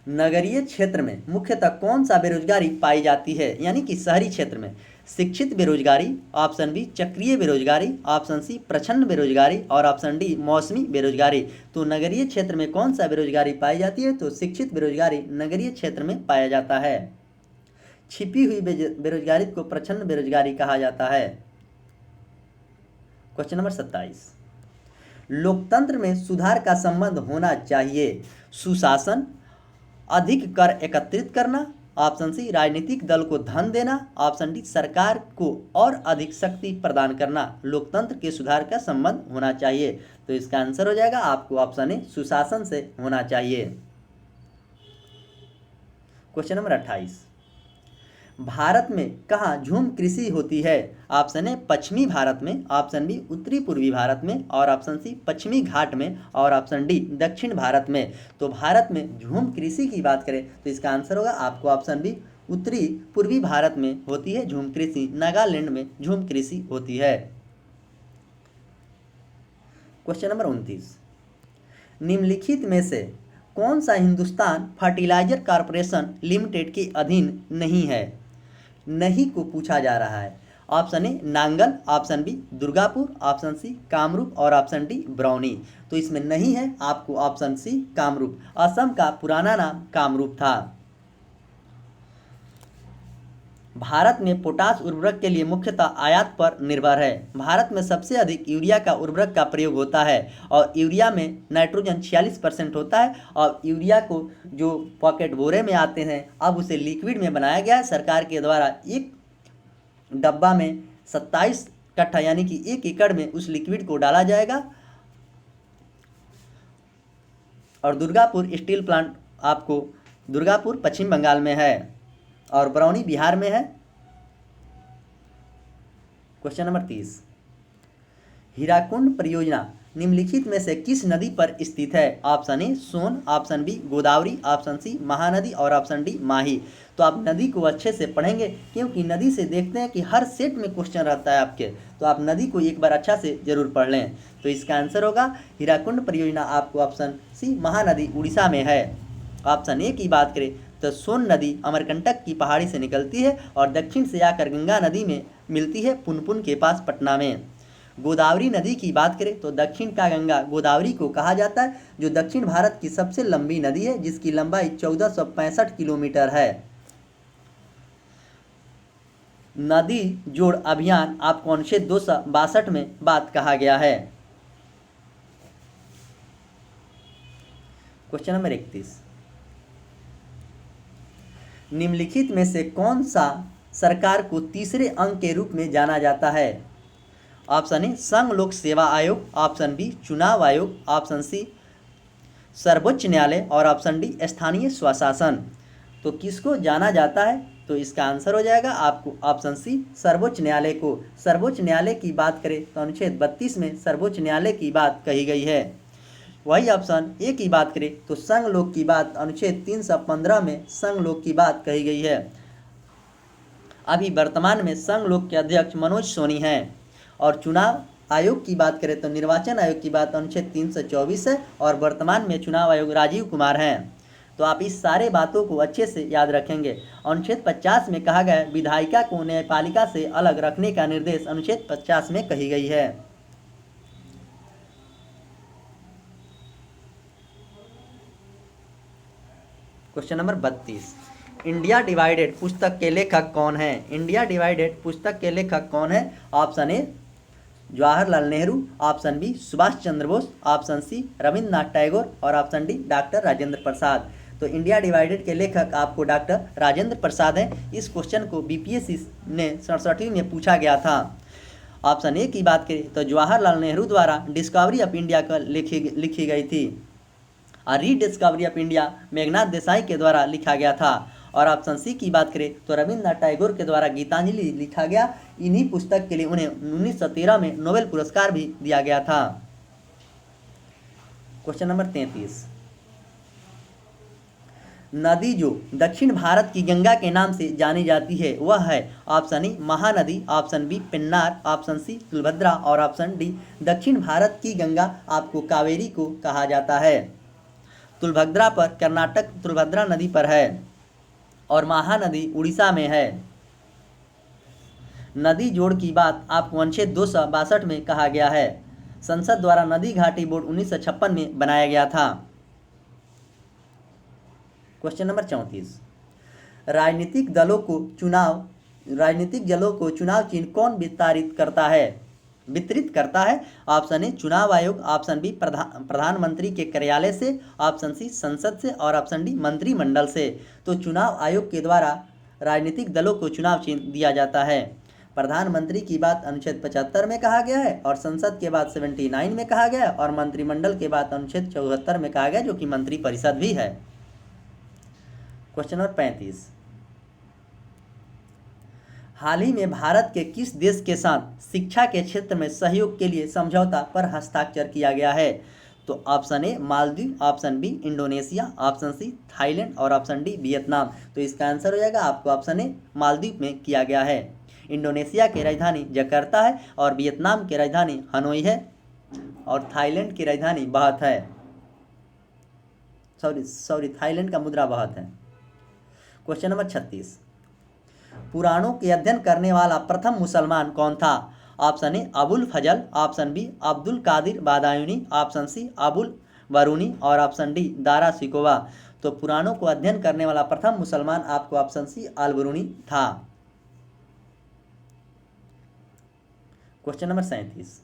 A: नगरीय क्षेत्र में मुख्यतः कौन सा बेरोजगारी पाई जाती है? यानी कि शहरी क्षेत्र में शिक्षित बेरोजगारी, ऑप्शन बी चक्रीय बेरोजगारी, ऑप्शन सी प्रच्छन्न बेरोजगारी और ऑप्शन डी मौसमी बेरोजगारी। तो नगरीय क्षेत्र में कौन सा बेरोजगारी पाई जाती है? तो शिक्षित बेरोजगारी नगरीय क्षेत्र में पाया जाता है। छिपी हुई बेरोजगारी को प्रच्छन्न बेरोजगारी कहा जाता है। क्वेश्चन नंबर 27, लोकतंत्र में सुधार का संबंध होना चाहिए। सुशासन, अधिक कर एकत्रित करना, ऑप्शन सी राजनीतिक दल को धन देना, ऑप्शन डी सरकार को और अधिक शक्ति प्रदान करना। लोकतंत्र के सुधार का संबंध होना चाहिए। तो इसका आंसर हो जाएगा आपको ऑप्शन ए सुशासन से होना चाहिए। क्वेश्चन नंबर 28, भारत में कहाँ झूम कृषि होती है? ऑप्शन ए पश्चिमी भारत में, ऑप्शन बी उत्तरी पूर्वी भारत में और ऑप्शन सी पश्चिमी घाट में और ऑप्शन डी दक्षिण भारत में। तो भारत में झूम कृषि की बात करें तो इसका आंसर होगा आपको ऑप्शन बी उत्तरी पूर्वी भारत में होती है झूम कृषि। नागालैंड में झूम कृषि होती है। क्वेश्चन नंबर 29, निम्नलिखित में से कौन सा हिंदुस्तान फर्टिलाइजर कॉर्पोरेशन लिमिटेड के अधीन नहीं है? नहीं को पूछा जा रहा है। Option A Nangal, option B Durgapur, option C Kamrup और ऑप्शन डी बरौनी। तो इसमें नहीं है आपको ऑप्शन सी कामरूप। असम का पुराना नाम कामरूप था। भारत में पोटाश उर्वरक के लिए मुख्यतः आयात पर निर्भर है। भारत में सबसे अधिक यूरिया का उर्वरक का प्रयोग होता है और यूरिया में नाइट्रोजन 46% होता है और यूरिया को जो पॉकेट बोरे में आते हैं अब उसे लिक्विड में बनाया गया है सरकार के द्वारा। एक डब्बा में 27 कट्ठा यानी कि 1 एकड़ में उस लिक्विड को डाला जाएगा। और दुर्गापुर स्टील प्लांट आपको दुर्गापुर पश्चिम बंगाल में है और बरौनी बिहार में है। क्वेश्चन नंबर 30, हीराकुंड परियोजना निम्नलिखित में से किस नदी पर स्थित है? Option A Son, option B Godavari, option C Mahanadi और ऑप्शन डी माही। तो आप नदी को अच्छे से पढ़ेंगे क्योंकि नदी से देखते हैं कि हर सेट में क्वेश्चन रहता है आपके, तो आप नदी को एक बार अच्छा से जरूर पढ़ लें। तो इसका आंसर होगा हीराकुंड परियोजना आपको ऑप्शन सी महानदी उड़ीसा में है। ऑप्शन ए की बात करें तो सोन नदी अमरकंटक की पहाड़ी से निकलती है और दक्षिण से आकर गंगा नदी में मिलती है पुनपुन के पास पटना में। गोदावरी नदी की बात करें तो दक्षिण का गंगा गोदावरी को कहा जाता है, जो दक्षिण भारत की सबसे लंबी नदी है जिसकी लंबाई 1465 किलोमीटर है। नदी जोड़ अभियान आपको अनुच्छेद 262 में बात कहा गया है। क्वेश्चन नंबर 31, निम्नलिखित में से कौन सा सरकार को तीसरे अंग के रूप में जाना जाता है? ऑप्शन ए संघ लोक सेवा आयोग, ऑप्शन बी चुनाव आयोग, ऑप्शन सी सर्वोच्च न्यायालय और ऑप्शन डी स्थानीय स्वशासन। तो किसको जाना जाता है? तो इसका आंसर हो जाएगा आपको ऑप्शन सी सर्वोच्च न्यायालय को। सर्वोच्च न्यायालय की बात करें तो अनुच्छेद 32 में सर्वोच्च न्यायालय की बात कही गई है। वही ऑप्शन ए की बात करें तो संघ लोक की बात अनुच्छेद 315 में संघ लोक की बात कही गई है। अभी वर्तमान में संघ लोक के अध्यक्ष मनोज सोनी हैं और चुनाव आयोग की बात करें तो निर्वाचन आयोग की बात अनुच्छेद 324 है और वर्तमान में चुनाव आयोग राजीव कुमार हैं। तो आप इस सारे बातों को अच्छे से याद रखेंगे। अनुच्छेद 50 में कहा गया विधायिका को न्यायपालिका से अलग रखने का निर्देश अनुच्छेद 50 में कही गई है। क्वेश्चन नंबर 32, इंडिया डिवाइडेड पुस्तक के लेखक कौन है? इंडिया डिवाइडेड पुस्तक के लेखक कौन है? Option A Jawaharlal Nehru, option B Subhash Chandra Bose, option C Rabindranath Tagore और option D doctor Rajendra Prasad. तो इंडिया डिवाइडेड के लेखक आपको डॉक्टर राजेंद्र प्रसाद हैं। इस क्वेश्चन को बीपीएससी ने 67वीं में पूछा गया था। ऑप्शन ए की बात करें तो जवाहरलाल नेहरू द्वारा डिस्कवरी ऑफ इंडिया का लिखी गई थी और rediscovery of India Meghnath Desai के द्वारा लिखा गया था। और ऑप्शन सी की बात करें तो रविंद्रनाथ टैगोर के द्वारा गीतांजलि लिखा गया। इन्हीं पुस्तक के लिए उन्हें 1913 में नोबेल पुरस्कार भी दिया गया था। क्वेश्चन नंबर 33, नदी जो दक्षिण भारत की गंगा के नाम से जानी जाती है वह है? Option A Mahanadi, option B Pennar, option C Tungabhadra और ऑप्शन डी दक्षिण भारत की गंगा आपको कावेरी को कहा जाता है। तुलभद्रा पर कर्नाटक तुलभद्रा नदी पर है और महानदी उड़ीसा में है। नदी जोड़ की बात आपको अनुच्छेद 262 में कहा गया है। संसद द्वारा नदी घाटी बोर्ड 1956 में बनाया गया था। क्वेश्चन नंबर 34, राजनीतिक दलों को चुनाव चिन्ह कौन वितरित करता है? ऑप्शन ए चुनाव आयोग, ऑप्शन बी प्रधानमंत्री के कार्यालय से, ऑप्शन सी संसद से और ऑप्शन डी मंत्रिमंडल से। तो चुनाव आयोग के द्वारा राजनीतिक दलों को चुनाव चिन्ह दिया जाता है। प्रधानमंत्री की बात अनुच्छेद 75 में कहा गया है और संसद के बाद 79 में कहा गया है और मंत्रिमंडल के बाद अनुच्छेद 74 में कहा गया जो कि मंत्री परिषद भी है। क्वेश्चन नंबर 35, हाल ही में भारत के किस देश के साथ शिक्षा के क्षेत्र में सहयोग के लिए समझौता पर हस्ताक्षर किया गया है? तो option A Maldives, option B Indonesia, option C Thailand और ऑप्शन डी वियतनाम। तो इसका आंसर हो जाएगा आपको ऑप्शन ए मालदीव में किया गया है। इंडोनेशिया की राजधानी जकार्ता है और वियतनाम की राजधानी हनोई है और थाईलैंड की राजधानी बहुत है। सॉरी थाईलैंड का मुद्रा बहुत है। क्वेश्चन नंबर 36, पुराणों के अध्ययन करने वाला प्रथम मुसलमान कौन था? Option A Abul Fazal, option B Abdul Qadir Badayuni, option C Abul Baruni और ऑप्शन डी दारा सिकोवा। तो पुराणों को अध्ययन करने वाला प्रथम मुसलमान आपको ऑप्शन सी अल बरूनी था। क्वेश्चन नंबर 37,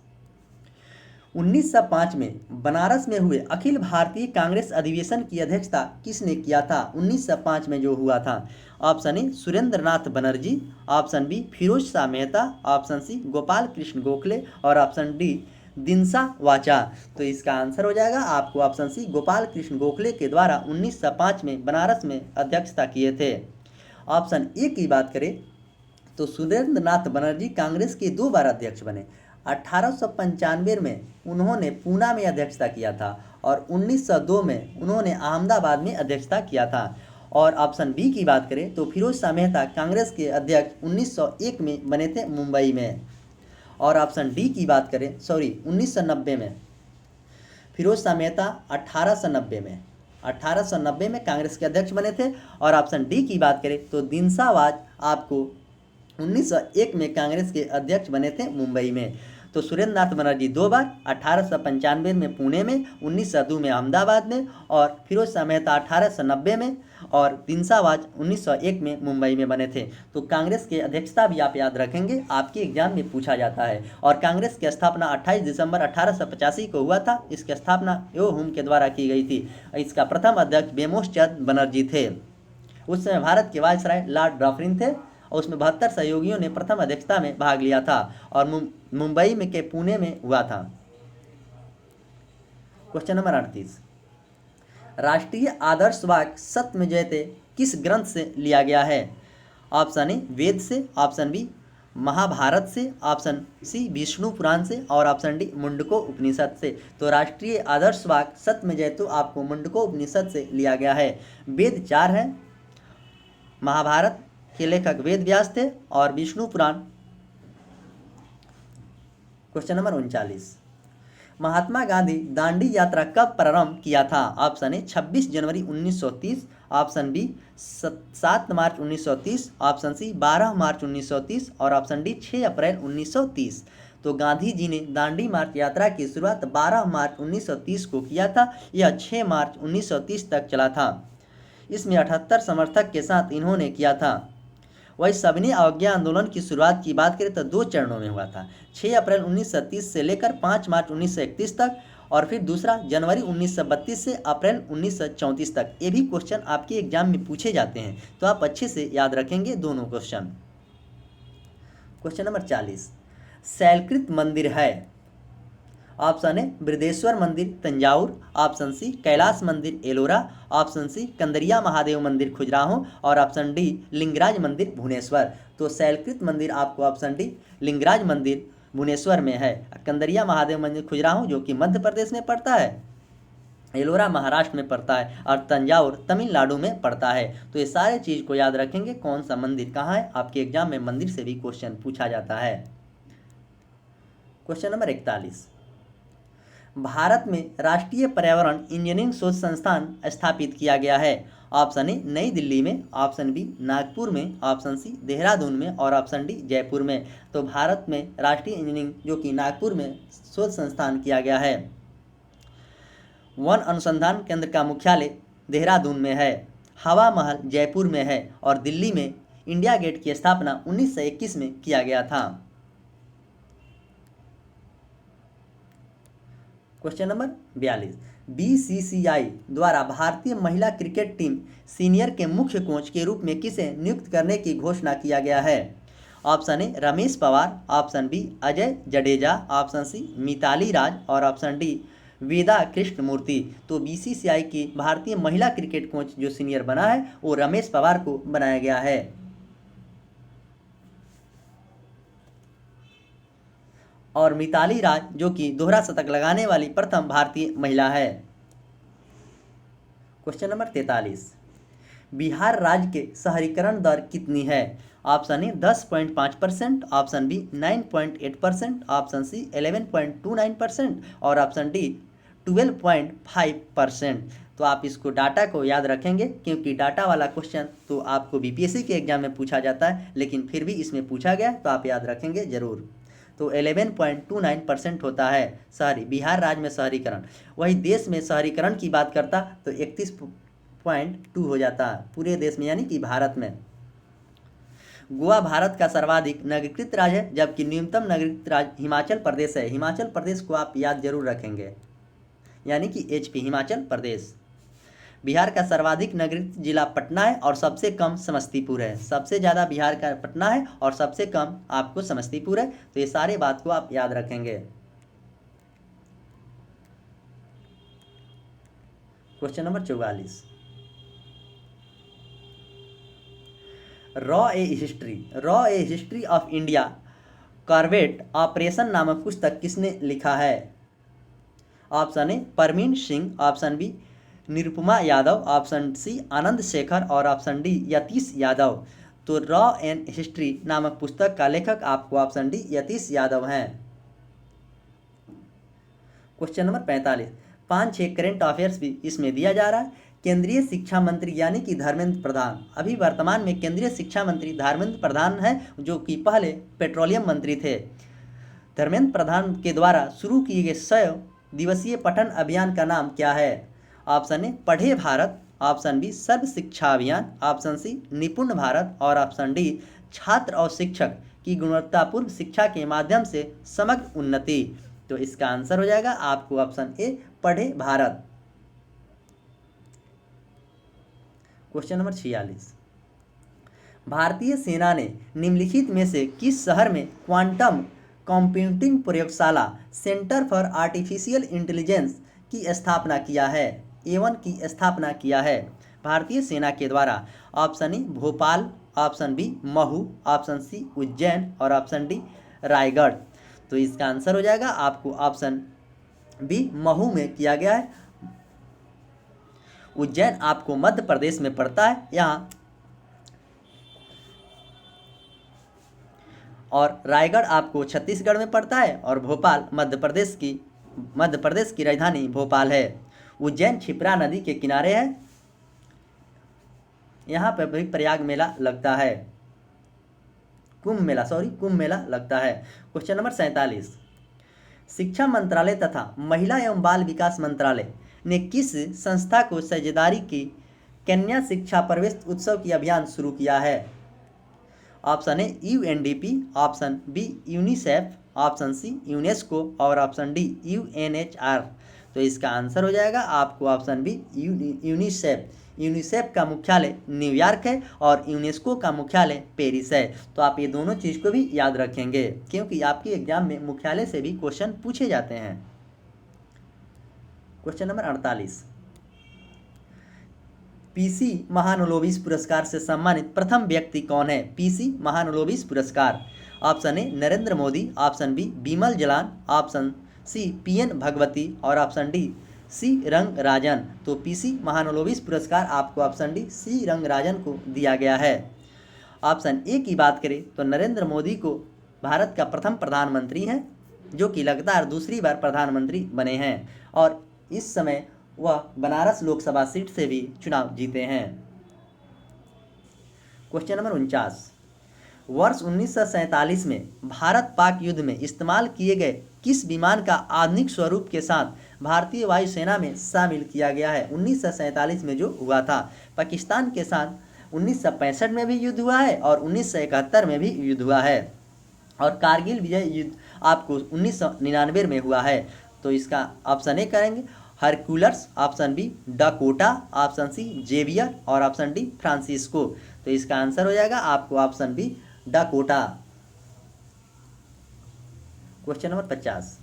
A: 1905 में बनारस में हुए अखिल भारतीय कांग्रेस अधिवेशन की अध्यक्षता किसने किया था? 1905 में जो हुआ था। Option A Surendra Nath Banerjee, option B Firoz Shah Mehta, option C Gopal Krishna Gokhale और ऑप्शन डी दिनसा वाचा। तो इसका आंसर हो जाएगा आपको ऑप्शन सी गोपाल कृष्ण गोखले के द्वारा 1905 में बनारस में अध्यक्षता किए थे। ऑप्शन ए की बात करें तो सुरेंद्र नाथ बनर्जी कांग्रेस के 2 बार अध्यक्ष बने। 1895 में उन्होंने पूना में अध्यक्षता किया था और 1902 में उन्होंने अहमदाबाद में अध्यक्षता किया था। और ऑप्शन बी की बात करें तो फिरोज शाह मेहता कांग्रेस के अध्यक्ष 1901 में बने थे मुंबई में। और ऑप्शन डी की बात करें 1990 में फिरोज शाह मेहता 1890 में कांग्रेस के अध्यक्ष बने थे। और ऑप्शन डी की बात करें तो दिनसा वाज आपको 1901 में कांग्रेस के अध्यक्ष बने थे मुंबई में। तो सुरेंद्र नाथ बनर्जी 2 बार 1895 में पुणे में, 1902 में अहमदाबाद में और फिरोज शाह मेहता 1890 में और दिनसावाज 1901 में मुंबई में बने थे। तो कांग्रेस के अध्यक्षता भी आप याद रखेंगे, आपके एग्जाम में पूछा जाता है। और कांग्रेस की स्थापना 28 दिसंबर 1885 को हुआ था। इसकी स्थापना यो हुम के द्वारा की गई थी। इसका प्रथम अध्यक्ष बेमोश चंद बनर्जी थे। उस समय भारत के वायसराय लॉर्ड डफरिन थे और उसमें 72 सहयोगियों ने प्रथम अध्यक्षता में भाग लिया था और मुंबई में के पुणे में हुआ था। क्वेश्चन नंबर 38, राष्ट्रीय आदर्श वाक्य सत्य में जयते किस ग्रंथ से लिया गया है? ऑप्शन ए वेद से, ऑप्शन बी महाभारत से, ऑप्शन सी विष्णु पुराण से और ऑप्शन डी मुंडको उपनिषद से। तो राष्ट्रीय आदर्श वाक्य सत्य में जयते आपको मुंडको उपनिषद से लिया गया है। वेद 4 है, महाभारत के लेखक वेद व्यास थे और विष्णु पुराण। क्वेश्चन नंबर 39, महात्मा गांधी दांडी यात्रा कब प्रारंभ किया था? ऑप्शन ए 26 जनवरी 1930, ऑप्शन बी 7 मार्च 1930, ऑप्शन सी 12 मार्च 1930 और ऑप्शन डी 6 अप्रैल 1930। तो गांधी जी ने दांडी मार्च यात्रा की शुरुआत 12 मार्च 1930 को किया था। यह 6 मार्च 1930 तक चला था। इसमें 78 समर्थक के साथ इन्होंने किया था। वही सविनय अवज्ञा आंदोलन की शुरुआत की बात करें तो 2 चरणों में हुआ था, 6 अप्रैल 1930 से लेकर 5 मार्च 1931 तक, और फिर दूसरा जनवरी 1932 से अप्रैल 1934 तक। ये भी क्वेश्चन आपके एग्जाम में पूछे जाते हैं, तो आप अच्छे से याद रखेंगे दोनों क्वेश्चन। क्वेश्चन नंबर 40, शैलकृत मंदिर है। ऑप्शन ए बृहदेश्वर मंदिर तंजावुर, ऑप्शन सी कैलाश मंदिर एलोरा, ऑप्शन सी कंदरिया महादेव मंदिर खजुराहो, और ऑप्शन डी लिंगराज मंदिर भुवनेश्वर। तो शैलकृत मंदिर आपको ऑप्शन डी लिंगराज मंदिर भुवनेश्वर में है, कंदरिया महादेव मंदिर खजुराहो जो कि मध्य प्रदेश में पड़ता है, एलोरा महाराष्ट्र में पड़ता है, और तंजावुर तमिलनाडु में पड़ता है। तो ये सारे चीज़ को याद रखेंगे, कौन सा मंदिर कहाँ है। आपके एग्जाम में मंदिर से भी क्वेश्चन पूछा जाता है। क्वेश्चन नंबर 41, भारत में राष्ट्रीय पर्यावरण इंजीनियरिंग शोध संस्थान स्थापित किया गया है। ऑप्शन ए नई दिल्ली में, ऑप्शन बी नागपुर में, ऑप्शन सी देहरादून में, और ऑप्शन डी जयपुर में। तो भारत में राष्ट्रीय इंजीनियरिंग जो कि नागपुर में शोध संस्थान किया गया है। वन अनुसंधान केंद्र का मुख्यालय देहरादून में है, हवा महल जयपुर में है, और दिल्ली में इंडिया गेट की स्थापना 1921 में किया गया था। क्वेश्चन नंबर 42, बीसीसीआई द्वारा भारतीय महिला क्रिकेट टीम सीनियर के मुख्य कोच के रूप में किसे नियुक्त करने की घोषणा किया गया है। Option A Ramesh Pawar, option B Ajay Jadeja, option C Mithali Raj, और ऑप्शन डी वेदा कृष्णमूर्ति। तो बीसीसीआई की भारतीय महिला क्रिकेट कोच जो सीनियर बना है वो रमेश पवार को बनाया गया है। और मिताली राज जो कि दोहरा शतक लगाने वाली प्रथम भारतीय महिला है। क्वेश्चन नंबर 43, बिहार राज्य के शहरीकरण दर कितनी है। Option A 10.5%, option B 9.8%, option C 11.29%, और ऑप्शन डी 12.5%। तो आप इसको डाटा को याद रखेंगे, क्योंकि डाटा वाला क्वेश्चन तो आपको बीपीएससी के एग्जाम में पूछा जाता है, लेकिन फिर भी इसमें पूछा गया तो आप याद रखेंगे जरूर। तो 11.29% होता है शहरी, बिहार राज्य में शहरीकरण। वही देश में शहरीकरण की बात करता तो 31.2 हो जाता है पूरे देश में, यानी कि भारत में। गोवा भारत का सर्वाधिक नगरीकृत राज्य है, जबकि न्यूनतम नगरीकृत राज्य हिमाचल प्रदेश है। हिमाचल प्रदेश को आप याद जरूर रखेंगे, यानी कि एचपी हिमाचल प्रदेश। बिहार का सर्वाधिक नगरीकृत जिला पटना है और सबसे कम समस्तीपुर है। सबसे ज़्यादा बिहार का पटना है और सबसे कम आपको समस्तीपुर है। तो ये सारे बात को आप याद रखेंगे। क्वेश्चन नंबर 44, रॉ a history of India covert operation नामक पुस्तक किसने लिखा है। Option A Parmeen Singh, option B Nirupama Yadav, option C Anand Shekhar, और ऑप्शन डी यतीश यादव। तो रॉ एंड हिस्ट्री नामक पुस्तक का लेखक आपको ऑप्शन डी यतीश यादव हैं। क्वेश्चन नंबर 45, 5-6 करेंट अफेयर्स भी इसमें दिया जा रहा है। केंद्रीय शिक्षा मंत्री यानी कि धर्मेंद्र प्रधान, अभी वर्तमान में केंद्रीय शिक्षा मंत्री धर्मेंद्र प्रधान है, जो कि पहले पेट्रोलियम मंत्री थे। धर्मेंद्र प्रधान के द्वारा शुरू किए गए 100 दिवसीय पठन अभियान का नाम क्या है। ऑप्शन ए पढ़े भारत, ऑप्शन बी सर्व शिक्षा अभियान, ऑप्शन सी निपुण भारत, और ऑप्शन डी छात्र और शिक्षक की गुणवत्तापूर्ण शिक्षा के माध्यम से समग्र उन्नति। तो इसका आंसर हो जाएगा आपको ऑप्शन ए पढ़े भारत। क्वेश्चन नंबर 46, भारतीय सेना ने निम्नलिखित में से किस शहर में क्वांटम कंप्यूटिंग प्रयोगशाला सेंटर फॉर आर्टिफिशियल इंटेलिजेंस की स्थापना किया है, A1 की स्थापना किया है भारतीय सेना के द्वारा। Option A Bhopal, option B Mhow, option C Ujjain, और ऑप्शन डी रायगढ़। तो इसका आंसर हो जाएगा आपको ऑप्शन बी महू में किया गया है। उज्जैन आपको मध्य प्रदेश में पड़ता है यहाँ, और रायगढ़ आपको छत्तीसगढ़ में पड़ता है, और भोपाल मध्य प्रदेश की राजधानी भोपाल है। उज्जैन क्षिप्रा नदी के किनारे है, यहाँ पर भी प्रयाग मेला लगता है, कुंभ मेला लगता है। क्वेश्चन नंबर 47, शिक्षा मंत्रालय तथा महिला एवं बाल विकास मंत्रालय ने किस संस्था को साझेदारी की कन्या शिक्षा प्रवेश उत्सव की अभियान शुरू किया है? Option A UNDP, option B UNICEF, option C UNESCO और ऑप्शन डी यूएनएचआर। तो इसका आंसर हो जाएगा आपको ऑप्शन बी यूनिसेफ। यूनिसेफ का मुख्यालय न्यूयॉर्क है और यूनेस्को का मुख्यालय पेरिस है। तो आप ये दोनों चीज़ को भी याद रखेंगे क्योंकि आपके एग्जाम में मुख्यालय से भी क्वेश्चन पूछे जाते हैं। क्वेश्चन नंबर 48, पीसी महानोबेल पुरस्कार से सम्मानित प्रथम व्यक्ति कौन है? पीसी महानोबेल पुरस्कार। Option A Narendra Modi, option B Bimal Jalan, option C PN Bhagwati और ऑप्शन डी सी रंगराजन। तो पीसी महानोबेल पुरस्कार आपको ऑप्शन डी सी रंगराजन को दिया गया है। ऑप्शन ए की बात करें तो नरेंद्र मोदी को भारत का प्रथम प्रधानमंत्री हैं जो कि लगातार दूसरी बार प्रधानमंत्री बने हैं और इस समय वह बनारस लोकसभा सीट से भी चुनाव जीते हैं। क्वेश्चन नंबर 49, वर्ष 1947 में भारत पाक युद्ध में इस्तेमाल किए गए किस विमान का आधुनिक स्वरूप के साथ भारतीय वायुसेना में शामिल किया गया है? 1947 में जो हुआ था पाकिस्तान के साथ 1965 में भी युद्ध हुआ है और 1971 में भी युद्ध हुआ है और कारगिल विजय युद्ध आपको 1999 में हुआ है। तो इसका ऑप्शन ए करेंगे Hercules, option B Dakota, option C Xavier और ऑप्शन डी फ्रांसिस्को। तो इसका आंसर हो जाएगा आपको option B Dakota. Question number 50,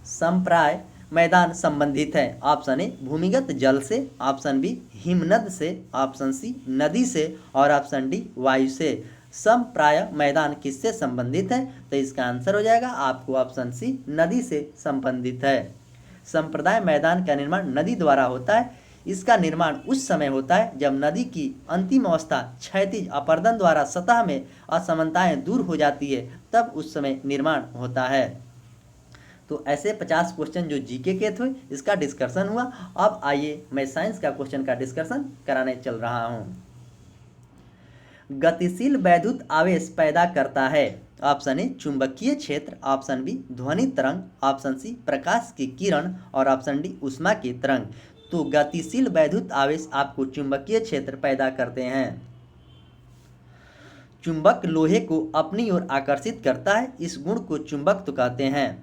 A: संप्राय मैदान संबंधित है? ऑप्शन ए भूमिगत जल से, ऑप्शन बी हिमनद से, ऑप्शन सी नदी से और ऑप्शन डी वायु से। संप्राय मैदान किससे संबंधित है? तो इसका आंसर हो जाएगा आपको ऑप्शन सी नदी से संबंधित है। संप्रदाय मैदान का निर्माण नदी द्वारा होता है। इसका निर्माण उस समय होता है जब नदी की अंतिम अवस्था क्षैतिज अपर्दन द्वारा सतह में असमानताएं दूर हो जाती है, तब उस समय निर्माण होता है। तो ऐसे 50 क्वेश्चन जो जीके के थे इसका डिस्कशन हुआ। अब आइए मैं साइंस का क्वेश्चन का डिस्कशन कराने चल रहा हूँ। गतिशील वैद्युत आवेश पैदा करता है? ऑप्शन ए चुंबकीय क्षेत्र, ऑप्शन बी ध्वनि तरंग, ऑप्शन सी प्रकाश की किरण और ऑप्शन डी ऊष्मा की तरंग। तो गतिशील वैद्युत आवेश आपको चुंबकीय क्षेत्र पैदा करते हैं। चुंबक लोहे को अपनी ओर आकर्षित करता है, इस गुण को चुंबकत्व कहते हैं।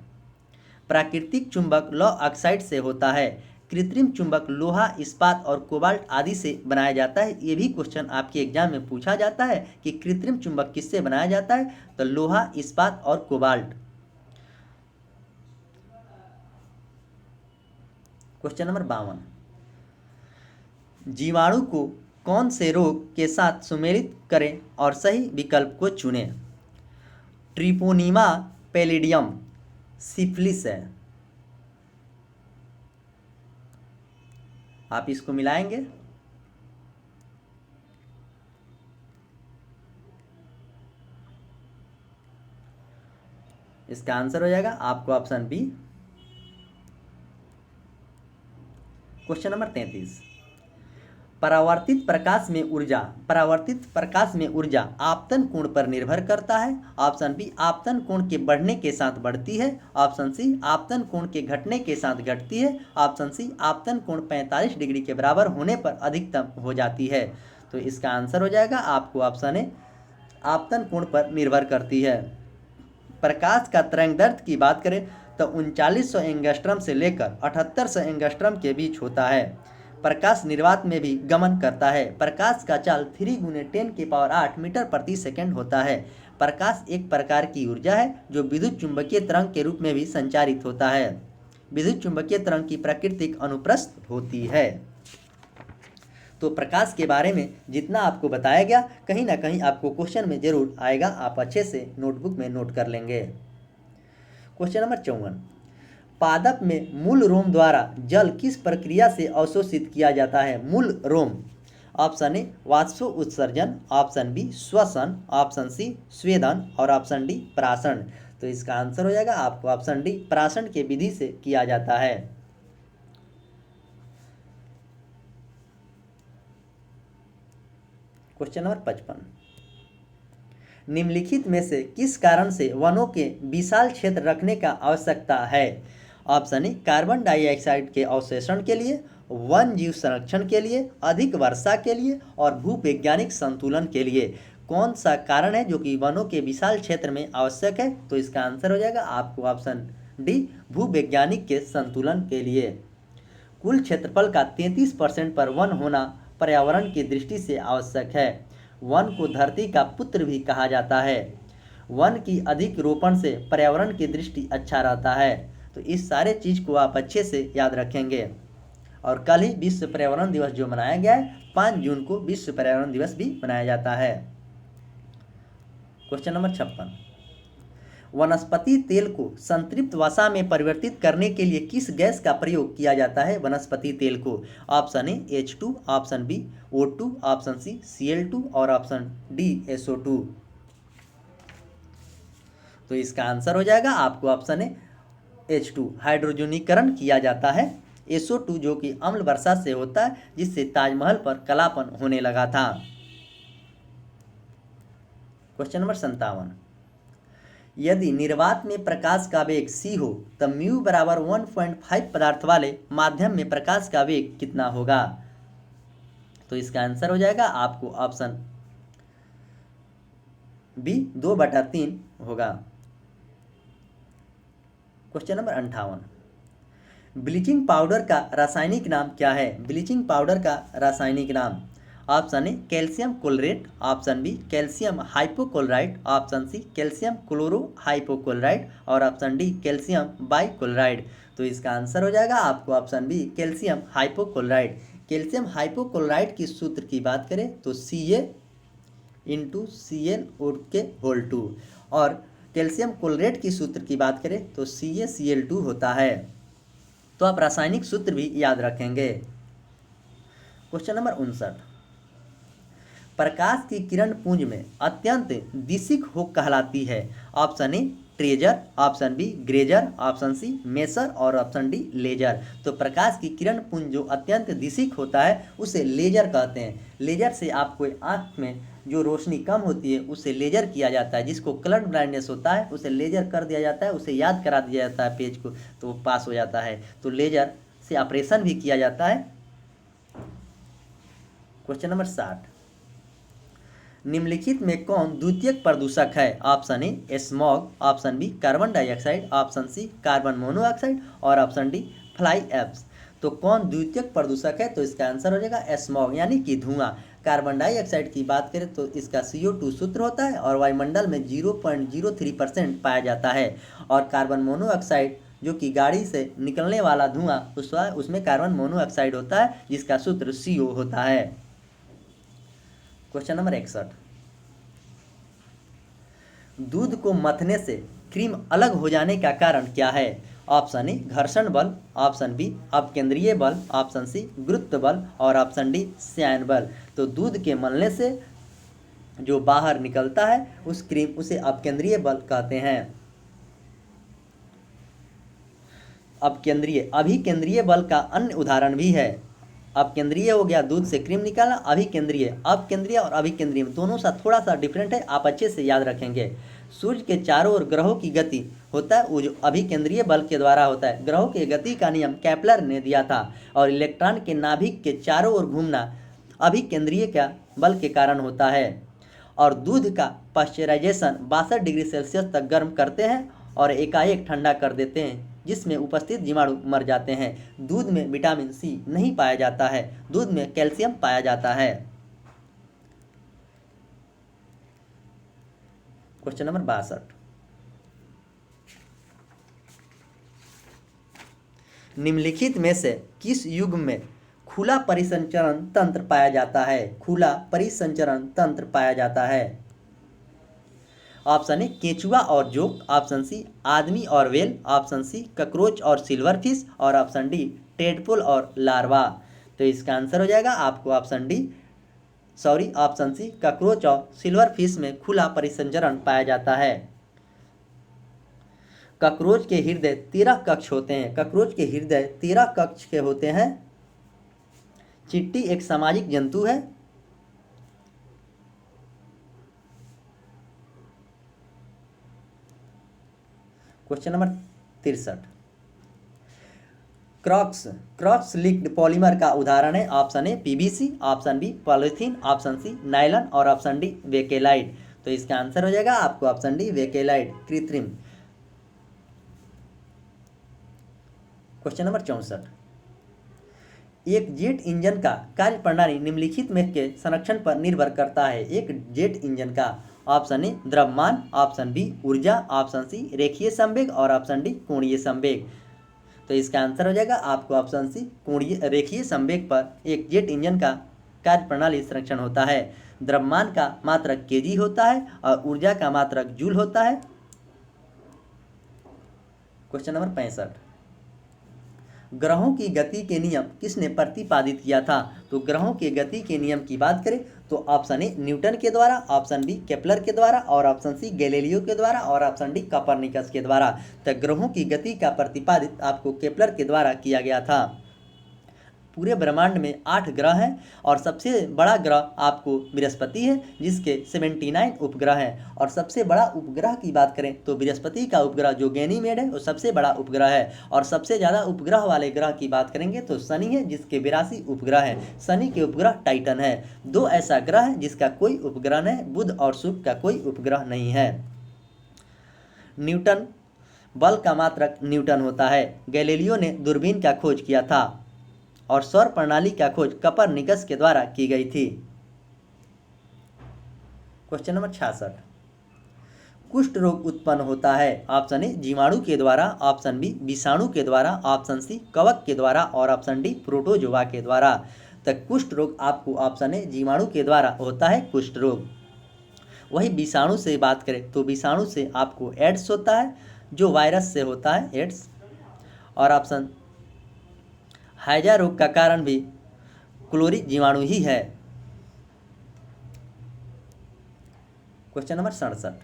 A: प्राकृतिक चुंबक लौह ऑक्साइड से होता है। कृत्रिम चुंबक लोहा, इस्पात और कोबाल्ट आदि से बनाया जाता है। ये भी क्वेश्चन आपके एग्जाम में पूछा जाता है कि कृत्रिम चुंबक किससे बनाया जाता है? तो लोहा, इस्पात और कोबाल्ट। क्वेश्चन नंबर 52, जीवाणु को कौन से रोग के साथ सुमेलित करें और सही विकल्प को चुनें? ट्रिपोनीमा पैलिडियम, सिफिलिस है। आप इसको मिलाएंगे। इसका आंसर हो जाएगा आपको ऑप्शन बी। क्वेश्चन नंबर 33, परावर्तित प्रकाश में ऊर्जा आपतन कोण पर निर्भर करता है। ऑप्शन बी आपतन कोण के बढ़ने के साथ बढ़ती है, ऑप्शन सी आपतन कोण के घटने के साथ घटती है, ऑप्शन सी आपतन कोण 45 डिग्री के बराबर होने पर अधिकतम हो जाती है। तो इसका आंसर हो जाएगा आपको ऑप्शन ए आपतन कोण पर निर्भर करती है। प्रकाश का तरंगदैर्घ्य की बात करें तो 3900 एंगस्ट्रम से लेकर 7800 एंगस्ट्रम के बीच होता है। प्रकाश निर्वात में भी गमन करता है। प्रकाश का चाल 3 × 10⁸ मीटर प्रति सेकंड होता है। प्रकाश एक प्रकार की ऊर्जा है जो विद्युत चुंबकीय तरंग के रूप में भी संचारित होता है। विद्युत चुंबकीय तरंग की प्राकृतिक अनुप्रस्थ होती है। तो प्रकाश के बारे में जितना आपको बताया गया कहीं ना कहीं आपको क्वेश्चन में जरूर आएगा, आप अच्छे से नोटबुक में नोट कर लेंगे। क्वेश्चन नंबर 54, पादप में मूल रोम द्वारा जल किस प्रक्रिया से अवशोषित किया जाता है? मूल रोम। ऑप्शन ए वाष्प उत्सर्जन, ऑप्शन बी श्वसन, ऑप्शन सी स्वेदन और ऑप्शन डी प्राशन। तो इसका आंसर हो जाएगा आपको ऑप्शन डी प्राशन के विधि से किया जाता है। क्वेश्चन नंबर 55, निम्नलिखित में से किस कारण से वनों के विशाल क्षेत्र रखने का आवश्यकता है? ऑप्शन ए कार्बन डाइऑक्साइड के अवशोषण के लिए, वन जीव संरक्षण के लिए, अधिक वर्षा के लिए और भूवैज्ञानिक संतुलन के लिए। कौन सा कारण है जो कि वनों के विशाल क्षेत्र में आवश्यक है? तो इसका आंसर हो जाएगा आपको ऑप्शन डी, भूवैज्ञानिक के संतुलन के लिए। कुल क्षेत्रफल का 33% पर वन होना पर्यावरण की दृष्टि से आवश्यक है। वन को धरती का पुत्र भी कहा जाता है। वन की अधिक रोपण से पर्यावरण की दृष्टि अच्छा रहता है। तो इस सारे चीज़ को आप अच्छे से याद रखेंगे। और कल ही विश्व पर्यावरण दिवस जो मनाया गया है, 5 जून को विश्व पर्यावरण दिवस भी मनाया जाता है। क्वेश्चन नंबर 56, वनस्पति तेल को संतृप्त वसा में परिवर्तित करने के लिए किस गैस का प्रयोग किया जाता है? वनस्पति तेल को। Option A H2, option B O2, option C Cl2 और ऑप्शन डी SO2। तो इसका आंसर हो जाएगा आपको ऑप्शन ए H2, हाइड्रोजनीकरण किया जाता है। SO2 जो कि अम्ल वर्षा से होता है, जिससे ताजमहल पर कालापन होने लगा था। क्वेश्चन नंबर 57, यदि निर्वात में प्रकाश का वेग c हो तब म्यू बराबर 1.5 पदार्थ वाले माध्यम में प्रकाश का वेग कितना होगा? तो इसका आंसर हो जाएगा आपको ऑप्शन बी 2/3 होगा। क्वेश्चन नंबर 58, ब्लीचिंग पाउडर का रासायनिक नाम क्या है? ब्लीचिंग पाउडर का रासायनिक नाम। Option A calcium chlorate, option B calcium hypochloride, option C calcium chloro hypochloride और ऑप्शन डी कैल्शियम बाइक्लोराइड। तो इसका आंसर हो जाएगा आपको option B calcium hypochloride. Calcium hypochloride की सूत्र की बात करें तो Ca(Cl)(2) और कैल्शियम क्लोरेट की सूत्र की बात करें तो CaCl2 होता है। तो आप रासायनिक सूत्र भी याद रखेंगे। क्वेश्चन नंबर 59, प्रकाश की किरण पुंज में अत्यंत दिशिक हो कहलाती है। ऑप्शन ए ट्रेजर, ऑप्शन बी ग्रेजर, ऑप्शन सी मेसर और ऑप्शन डी लेजर। तो प्रकाश की किरण पुंज जो अत्यंत दिशिक होता है उसे लेजर कहते हैं। लेजर से आपको आँख में जो रोशनी कम होती है उसे लेजर किया जाता है। जिसको कलर ब्लाइंडनेस होता है उसे लेजर कर दिया जाता है, उसे याद करा दिया जाता है पेज को, तो वो पास हो जाता है। तो लेजर से ऑपरेशन भी किया जाता है। क्वेश्चन नंबर 60, निम्नलिखित में कौन द्वितीयक प्रदूषक है? Option A smog, option B carbon dioxide, option C carbon monoxide और ऑप्शन डी फ्लाई एब्स। तो कौन द्वितीयक प्रदूषक है? तो इसका आंसर हो जाएगा स्मॉग यानी कि धुआं। कार्बन डाइऑक्साइड की बात करें तो इसका CO2 सूत्र होता है और वायुमंडल में 0.03% पाया जाता है। और कार्बन मोनोऑक्साइड जो कि गाड़ी से निकलने वाला धुआं उसमें कार्बन मोनोऑक्साइड होता है, जिसका सूत्र CO होता है। क्वेश्चन नंबर 61, दूध को मथने से क्रीम अलग हो जाने का कारण क्या है? ऑप्शन ए घर्षण बल, ऑप्शन बी अपकेंद्रीय बल, ऑप्शन सी गुरुत्व बल और ऑप्शन डी श्यान बल। तो दूध के मलने से जो बाहर निकलता है उस क्रीम, उसे अपकेंद्रीय बल कहते हैं। अपकेंद्रीय अभिकेंद्रीय बल का अन्य उदाहरण भी है। अपकेंद्रीय हो गया दूध से क्रीम निकालना, अभिकेंद्रीय अपकेंद्रीय और अभिकेंद्रीय दोनों सा थोड़ा सा डिफरेंट है, आप अच्छे से याद रखेंगे। सूर्य के चारों ओर ग्रहों की गति होता है वो जो अभिकेंद्रीय बल के द्वारा होता है। ग्रहों की गति का नियम केपलर ने दिया था और इलेक्ट्रॉन के नाभिक के चारों ओर घूमना अभिकेंद्रीय का बल के कारण होता है। और दूध का पाश्चराइजेशन 62 डिग्री सेल्सियस तक गर्म करते हैं और एकाएक ठंडा कर देते हैं, जिसमें उपस्थित जीवाणु मर जाते हैं। दूध में विटामिन C नहीं पाया जाता है, दूध में कैल्शियम पाया जाता है। क्वेश्चन नंबर 62, निम्नलिखित में से किस युग में खुला परिसंचरण तंत्र पाया जाता है? खुला परिसंचरण तंत्र पाया जाता है। ऑप्शन ए केंचुआ और जोक, ऑप्शन सी आदमी और वेल, ऑप्शन सी ककरोच और सिल्वर फिश और ऑप्शन डी टेडपोल और लार्वा। तो इसका आंसर हो जाएगा आपको ऑप्शन सी ककरोच और सिल्वर फिश में खुला परिसंचरण पाया जाता है। ककरोच के हृदय 13 कक्ष होते हैं। ककरोच के हृदय 13 कक्ष के होते हैं। चींटी एक सामाजिक जंतु है। Question number 63, cross cross linked polymer का उदाहरण है option A PVC, option B polythene, option C nylon और ऑप्शन डी वेकेलाइट। तो इसका आंसर हो जाएगा आपको ऑप्शन डी वेकेलाइट, कृत्रिम। क्वेश्चन नंबर 64, एक जेट इंजन का कार्य प्रणाली निम्नलिखित में के संरक्षण पर निर्भर करता है। एक जेट इंजन का, ऑप्शन ए द्रव्यमान, ऑप्शन बी ऊर्जा, ऑप्शन सी रेखीय संवेग और ऑप्शन डी कोणीय संवेग। तो इसका आंसर हो जाएगा आपको ऑप्शन सी कोणीय रेखीय संवेग पर एक जेट इंजन का कार्य प्रणाली संरक्षण होता है। द्रव्यमान का मात्रक केजी होता है और ऊर्जा का मात्रक जूल होता है। क्वेश्चन नंबर 65, ग्रहों की गति के नियम किसने प्रतिपादित किया था। तो ग्रहों के गति के नियम की बात करें तो ऑप्शन ए न्यूटन के द्वारा, ऑप्शन बी केपलर के द्वारा और ऑप्शन सी गैलीलियो के द्वारा और ऑप्शन डी कोपरनिकस के द्वारा। तो ग्रहों की गति का प्रतिपादित आपको केपलर के द्वारा किया गया था। पूरे ब्रह्मांड में 8 ग्रह हैं और सबसे बड़ा ग्रह आपको बृहस्पति है जिसके 79 उपग्रह हैं। और सबसे बड़ा उपग्रह की बात करें तो बृहस्पति का उपग्रह जो गैनीमेड है वो सबसे बड़ा उपग्रह है। और सबसे ज़्यादा उपग्रह वाले ग्रह की बात करेंगे तो शनि है जिसके 82 उपग्रह हैं। शनि के उपग्रह टाइटन है। 2 ऐसा ग्रह है जिसका कोई उपग्रह नहीं, बुध और शुक्र का कोई उपग्रह नहीं है। न्यूटन बल का मात्रक न्यूटन होता है। गैलीलियो ने दूरबीन का खोज किया था और सौर प्रणाली का खोज कोपरनिकस के द्वारा की गई थी। क्वेश्चन नंबर 66, कुष्ठ रोग उत्पन्न होता है। ऑप्शन ए जीवाणु के द्वारा, ऑप्शन बी विषाणु के द्वारा, ऑप्शन सी कवक के द्वारा और ऑप्शन डी प्रोटोजोआ के द्वारा। तो कुष्ठ रोग आपको ऑप्शन ए जीवाणु के द्वारा होता है कुष्ठ रोग। वही विषाणु से बात करें तो विषाणु से आपको एड्स होता है जो वायरस से होता है एड्स। और ऑप्शन हैजा रोग का कारण भी क्लोरी जीवाणु ही है। क्वेश्चन नंबर 67,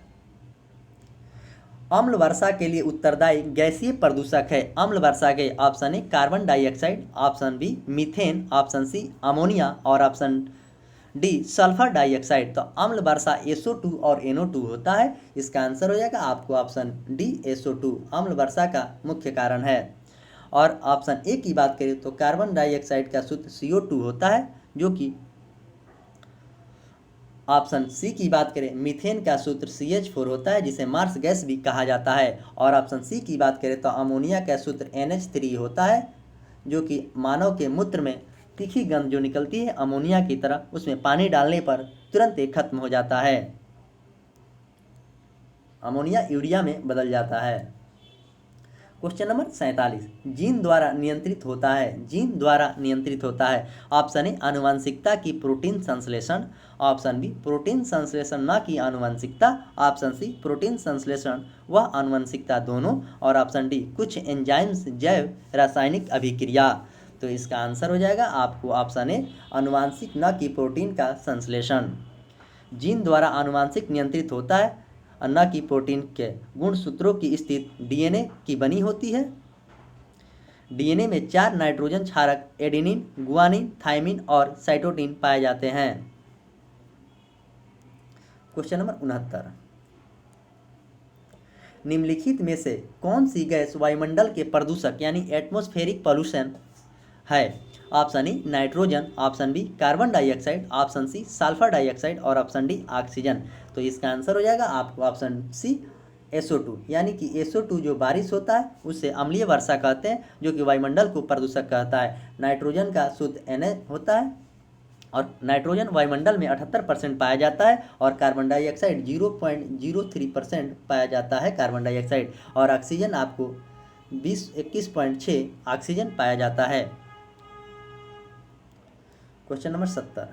A: अम्ल वर्षा के लिए उत्तरदायी गैसीय प्रदूषक है। अम्ल वर्षा के option A carbon dioxide, option B methane, option C ammonia और ऑप्शन डी सल्फर डाइऑक्साइड। तो अम्ल वर्षा SO2 और NO2 होता है। इसका आंसर हो जाएगा आपको ऑप्शन डी SO2 अम्ल वर्षा का मुख्य कारण है। और ऑप्शन ए की बात करें तो कार्बन डाइऑक्साइड का सूत्र CO2 होता है, जो कि ऑप्शन सी की बात करें मीथेन का सूत्र CH4 होता है जिसे मार्स गैस भी कहा जाता है। और ऑप्शन सी की बात करें तो अमोनिया का सूत्र NH3 होता है, जो कि मानव के मूत्र में तीखी गंध जो निकलती है अमोनिया की तरह, उसमें पानी डालने पर तुरंत ही खत्म हो जाता है। अमोनिया यूरिया में बदल जाता है। क्वेश्चन नंबर 47, जीन द्वारा नियंत्रित होता है। जीन द्वारा नियंत्रित होता है। ऑप्शन ए आनुवंशिकता की प्रोटीन संश्लेषण, ऑप्शन बी प्रोटीन संश्लेषण न की आनुवंशिकता, ऑप्शन सी प्रोटीन संश्लेषण व आनुवंशिकता दोनों और ऑप्शन डी कुछ एंजाइम्स जैव रासायनिक अभिक्रिया। तो इसका आंसर हो जाएगा आपको ऑप्शन ए आनुवंशिक न की प्रोटीन का संश्लेषण। जीन द्वारा आनुवंशिक नियंत्रित होता है न कि प्रोटीन के गुणसूत्रों की स्थिति DNA की बनी होती है। DNA में 4 नाइट्रोजन क्षारक एडेनिन, गुआनिन, थाइमिन और साइटोसिन पाए जाते हैं। क्वेश्चन नंबर 69, निम्नलिखित में से कौन सी गैस वायुमंडल के प्रदूषक यानी एटमॉस्फेरिक पॉल्यूशन है। Option A nitrogen, option B carbon dioxide, option C sulphur dioxide और ऑप्शन डी ऑक्सीजन। तो इसका आंसर हो जाएगा आपको ऑप्शन सी SO2, यानी कि SO2 जो बारिश होता है उससे अम्लीय वर्षा कहते हैं, जो कि वायुमंडल को प्रदूषक कहता है। नाइट्रोजन का सूत्र Na होता है और नाइट्रोजन वायुमंडल में 78% पाया जाता है और कार्बन डाइऑक्साइड 0.03% पाया जाता है कार्बन डाइऑक्साइड। और ऑक्सीजन आपको 21.6 ऑक्सीजन पाया जाता है। क्वेश्चन नंबर 70,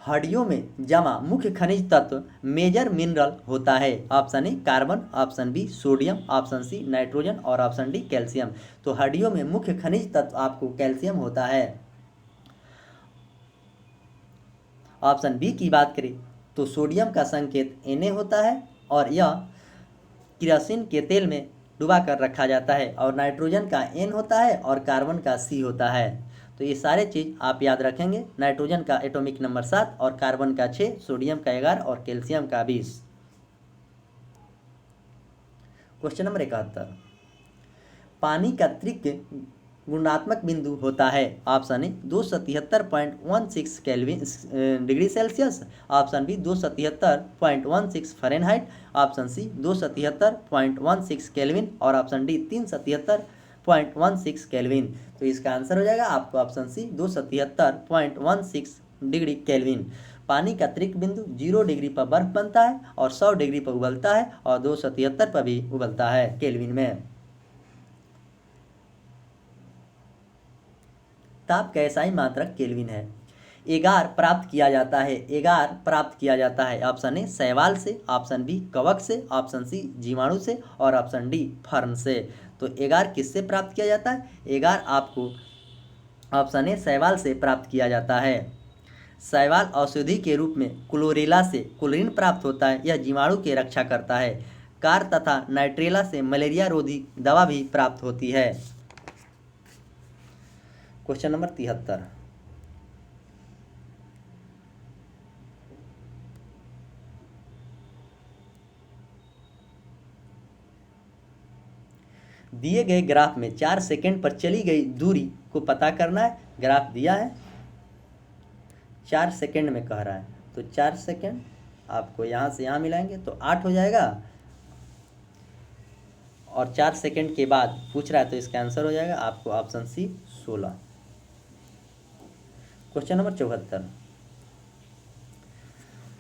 A: हड्डियों में जमा मुख्य खनिज तत्व मेजर मिनरल होता है। Option A carbon, option B sodium, option C nitrogen और ऑप्शन डी कैल्शियम। तो हड्डियों में मुख्य खनिज तत्व आपको कैल्शियम होता है। ऑप्शन बी की बात करें तो सोडियम का संकेत Na होता है और यह किरोसिन के तेल में डुबा कर रखा जाता है। और नाइट्रोजन का N होता है और कार्बन का C होता है। तो ये सारे चीज़ आप याद रखेंगे। नाइट्रोजन का एटॉमिक नंबर 7 और कार्बन का 6, सोडियम का 11 और कैल्शियम का 20। क्वेश्चन नंबर 71, पानी का त्रिक गुणात्मक बिंदु होता है? Option A 273.16 kelvin degree Celsius, option B 273.16 Fahrenheit, option C 273.16 kelvin और ऑप्शन डी 377.16 केल्विन। तो इसका आंसर हो जाएगा आपको ऑप्शन सी 273.16 डिग्री केल्विन। पानी का त्रिक बिंदु 0 डिग्री पर बर्फ बनता है और 100 डिग्री पर उबलता है और 273 पर भी उबलता है केल्विन में। ताप का एसआई मात्रक केल्विन है। एगार प्राप्त किया जाता है, एगार प्राप्त किया जाता है ऑप्शन ए शैवाल से, ऑप्शन बी कवक से, ऑप्शन सी जीवाणु से और ऑप्शन डी फर्न से। तो एगार किससे प्राप्त किया जाता है? एगार आपको ऑप्शन ए शैवाल से प्राप्त किया जाता है। शैवाल औषधि के रूप में क्लोरेला से क्लोरीन प्राप्त होता है, यह जीवाणु की रक्षा करता है। कार तथा नाइट्रेला से मलेरिया रोधी दवा भी प्राप्त होती है। क्वेश्चन नंबर 73, दिए गए ग्राफ में 4 सेकंड पर चली गई दूरी को पता करना है। ग्राफ दिया है 4 सेकंड में कह रहा है, तो 4 सेकंड आपको यहाँ से यहाँ मिलाएंगे तो 8 हो जाएगा और 4 सेकंड के बाद पूछ रहा है तो इसका आंसर हो जाएगा आपको ऑप्शन सी 16। क्वेश्चन नंबर 74,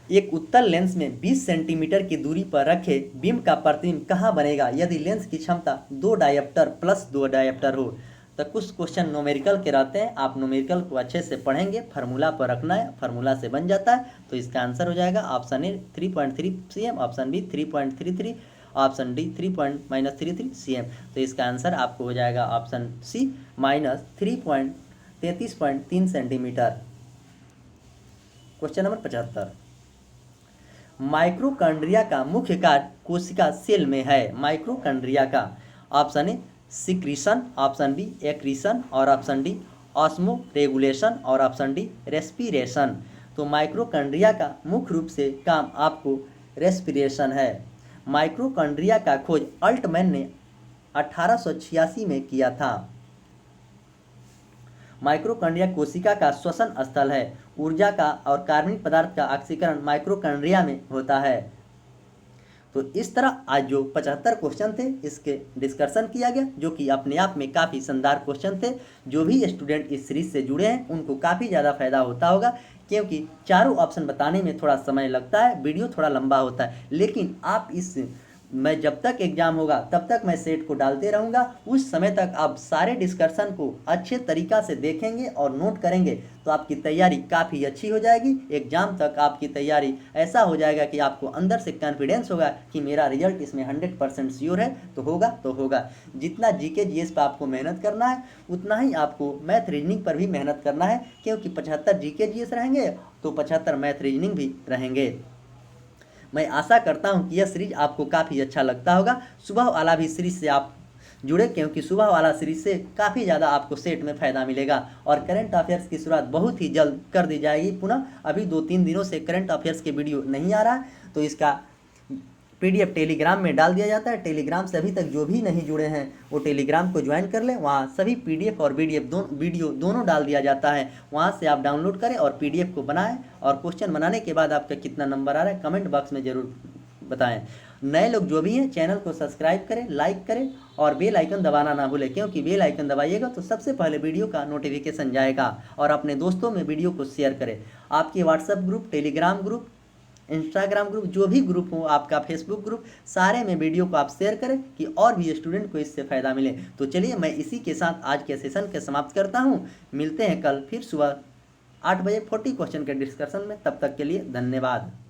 A: एक उत्तल लेंस में 20 सेंटीमीटर की दूरी पर रखे बीम का प्रतिबिंब कहाँ बनेगा यदि लेंस की क्षमता 2 डायोप्टर प्लस 2 डायोप्टर हो? तो कुछ क्वेश्चन न्यूमेरिकल के रहते हैं, आप न्यूमेरिकल को अच्छे से पढ़ेंगे, फार्मूला पर रखना है, फार्मूला से बन जाता है। तो इसका आंसर हो जाएगा option A 3.3 cm, option B 3.33, option D 3.33 cm। तो इसका आंसर आपको हो जाएगा option C -3.33.3 centimetre. Question number 75, mitochondria का मुख्य कार्य कोशिका सेल में है। माइक्रोकॉन्ड्रिया का option A secretion, option B excretion और ऑप्शन डी ऑस्मो रेगुलेशन और ऑप्शन डी रेस्पिरेशन। तो माइक्रोकॉन्ड्रिया का मुख्य रूप से काम आपको रेस्पिरेशन है। माइक्रोकॉन्ड्रिया का खोज अल्टमैन ने 1886 में किया था। माइक्रोकॉन्ड्रिया कोशिका का श्वसन स्थल है। ऊर्जा का और कार्बनिक पदार्थ का ऑक्सीकरण माइक्रोकॉन्ड्रिया में होता है। तो इस तरह आज जो 75 क्वेश्चन थे इसके डिस्कशन किया गया, जो कि अपने आप में काफ़ी शानदार क्वेश्चन थे। जो भी स्टूडेंट इस सीरीज से जुड़े हैं उनको काफ़ी ज़्यादा फायदा होता होगा, क्योंकि चारों ऑप्शन बताने में थोड़ा समय लगता है, वीडियो थोड़ा लंबा होता है, लेकिन आप मैं जब तक एग्ज़ाम होगा तब तक मैं सेट को डालते रहूँगा। उस समय तक आप सारे डिस्कशन को अच्छे तरीक़ा से देखेंगे और नोट करेंगे तो आपकी तैयारी काफ़ी अच्छी हो जाएगी। एग्ज़ाम तक आपकी तैयारी ऐसा हो जाएगा कि आपको अंदर से कॉन्फिडेंस होगा कि मेरा रिजल्ट इसमें 100% श्योर है, तो होगा। जितना जीके जीएस पर आपको मेहनत करना है उतना ही आपको मैथ रीजनिंग पर भी मेहनत करना है, क्योंकि 75 जीके जीएस रहेंगे तो 75 मैथ रीजनिंग भी रहेंगे। मैं आशा करता हूं कि यह सीरीज आपको काफ़ी अच्छा लगता होगा। सुबह वाला भी सीरीज से आप जुड़े, क्योंकि सुबह वाला सीरीज से काफ़ी ज़्यादा आपको सेट में फ़ायदा मिलेगा। और करंट अफेयर्स की शुरुआत बहुत ही जल्द कर दी जाएगी पुनः। अभी 2-3 दिनों से करंट अफेयर्स के वीडियो नहीं आ रहा है, तो इसका PDF टेलीग्राम में डाल दिया जाता है। टेलीग्राम से अभी तक जो भी नहीं जुड़े हैं वो टेलीग्राम को ज्वाइन कर लें, वहाँ सभी PDF और वीडियो दोनों डाल दिया जाता है। वहाँ से आप डाउनलोड करें और PDF को बनाएं, और क्वेश्चन बनाने के बाद आपका कितना नंबर आ रहा है कमेंट बॉक्स में ज़रूर बताएं। नए लोग जो भी हैं चैनल को सब्सक्राइब करें, लाइक करें और बेल आइकन दबाना ना भूलें, क्योंकि बेल आइकन दबाइएगा तो सबसे पहले वीडियो का नोटिफिकेशन जाएगा। और अपने दोस्तों में वीडियो को शेयर करें। आपके WhatsApp group, Telegram group, Instagram group, जो भी ग्रुप हो, आपका फेसबुक ग्रुप, सारे में वीडियो को आप शेयर करें कि और भी स्टूडेंट को इससे फ़ायदा मिले। तो चलिए मैं इसी के साथ आज के सेशन के समाप्त करता हूँ। मिलते हैं कल फिर सुबह 8 बजे 40 क्वेश्चन के डिस्कशन में। तब तक के लिए धन्यवाद।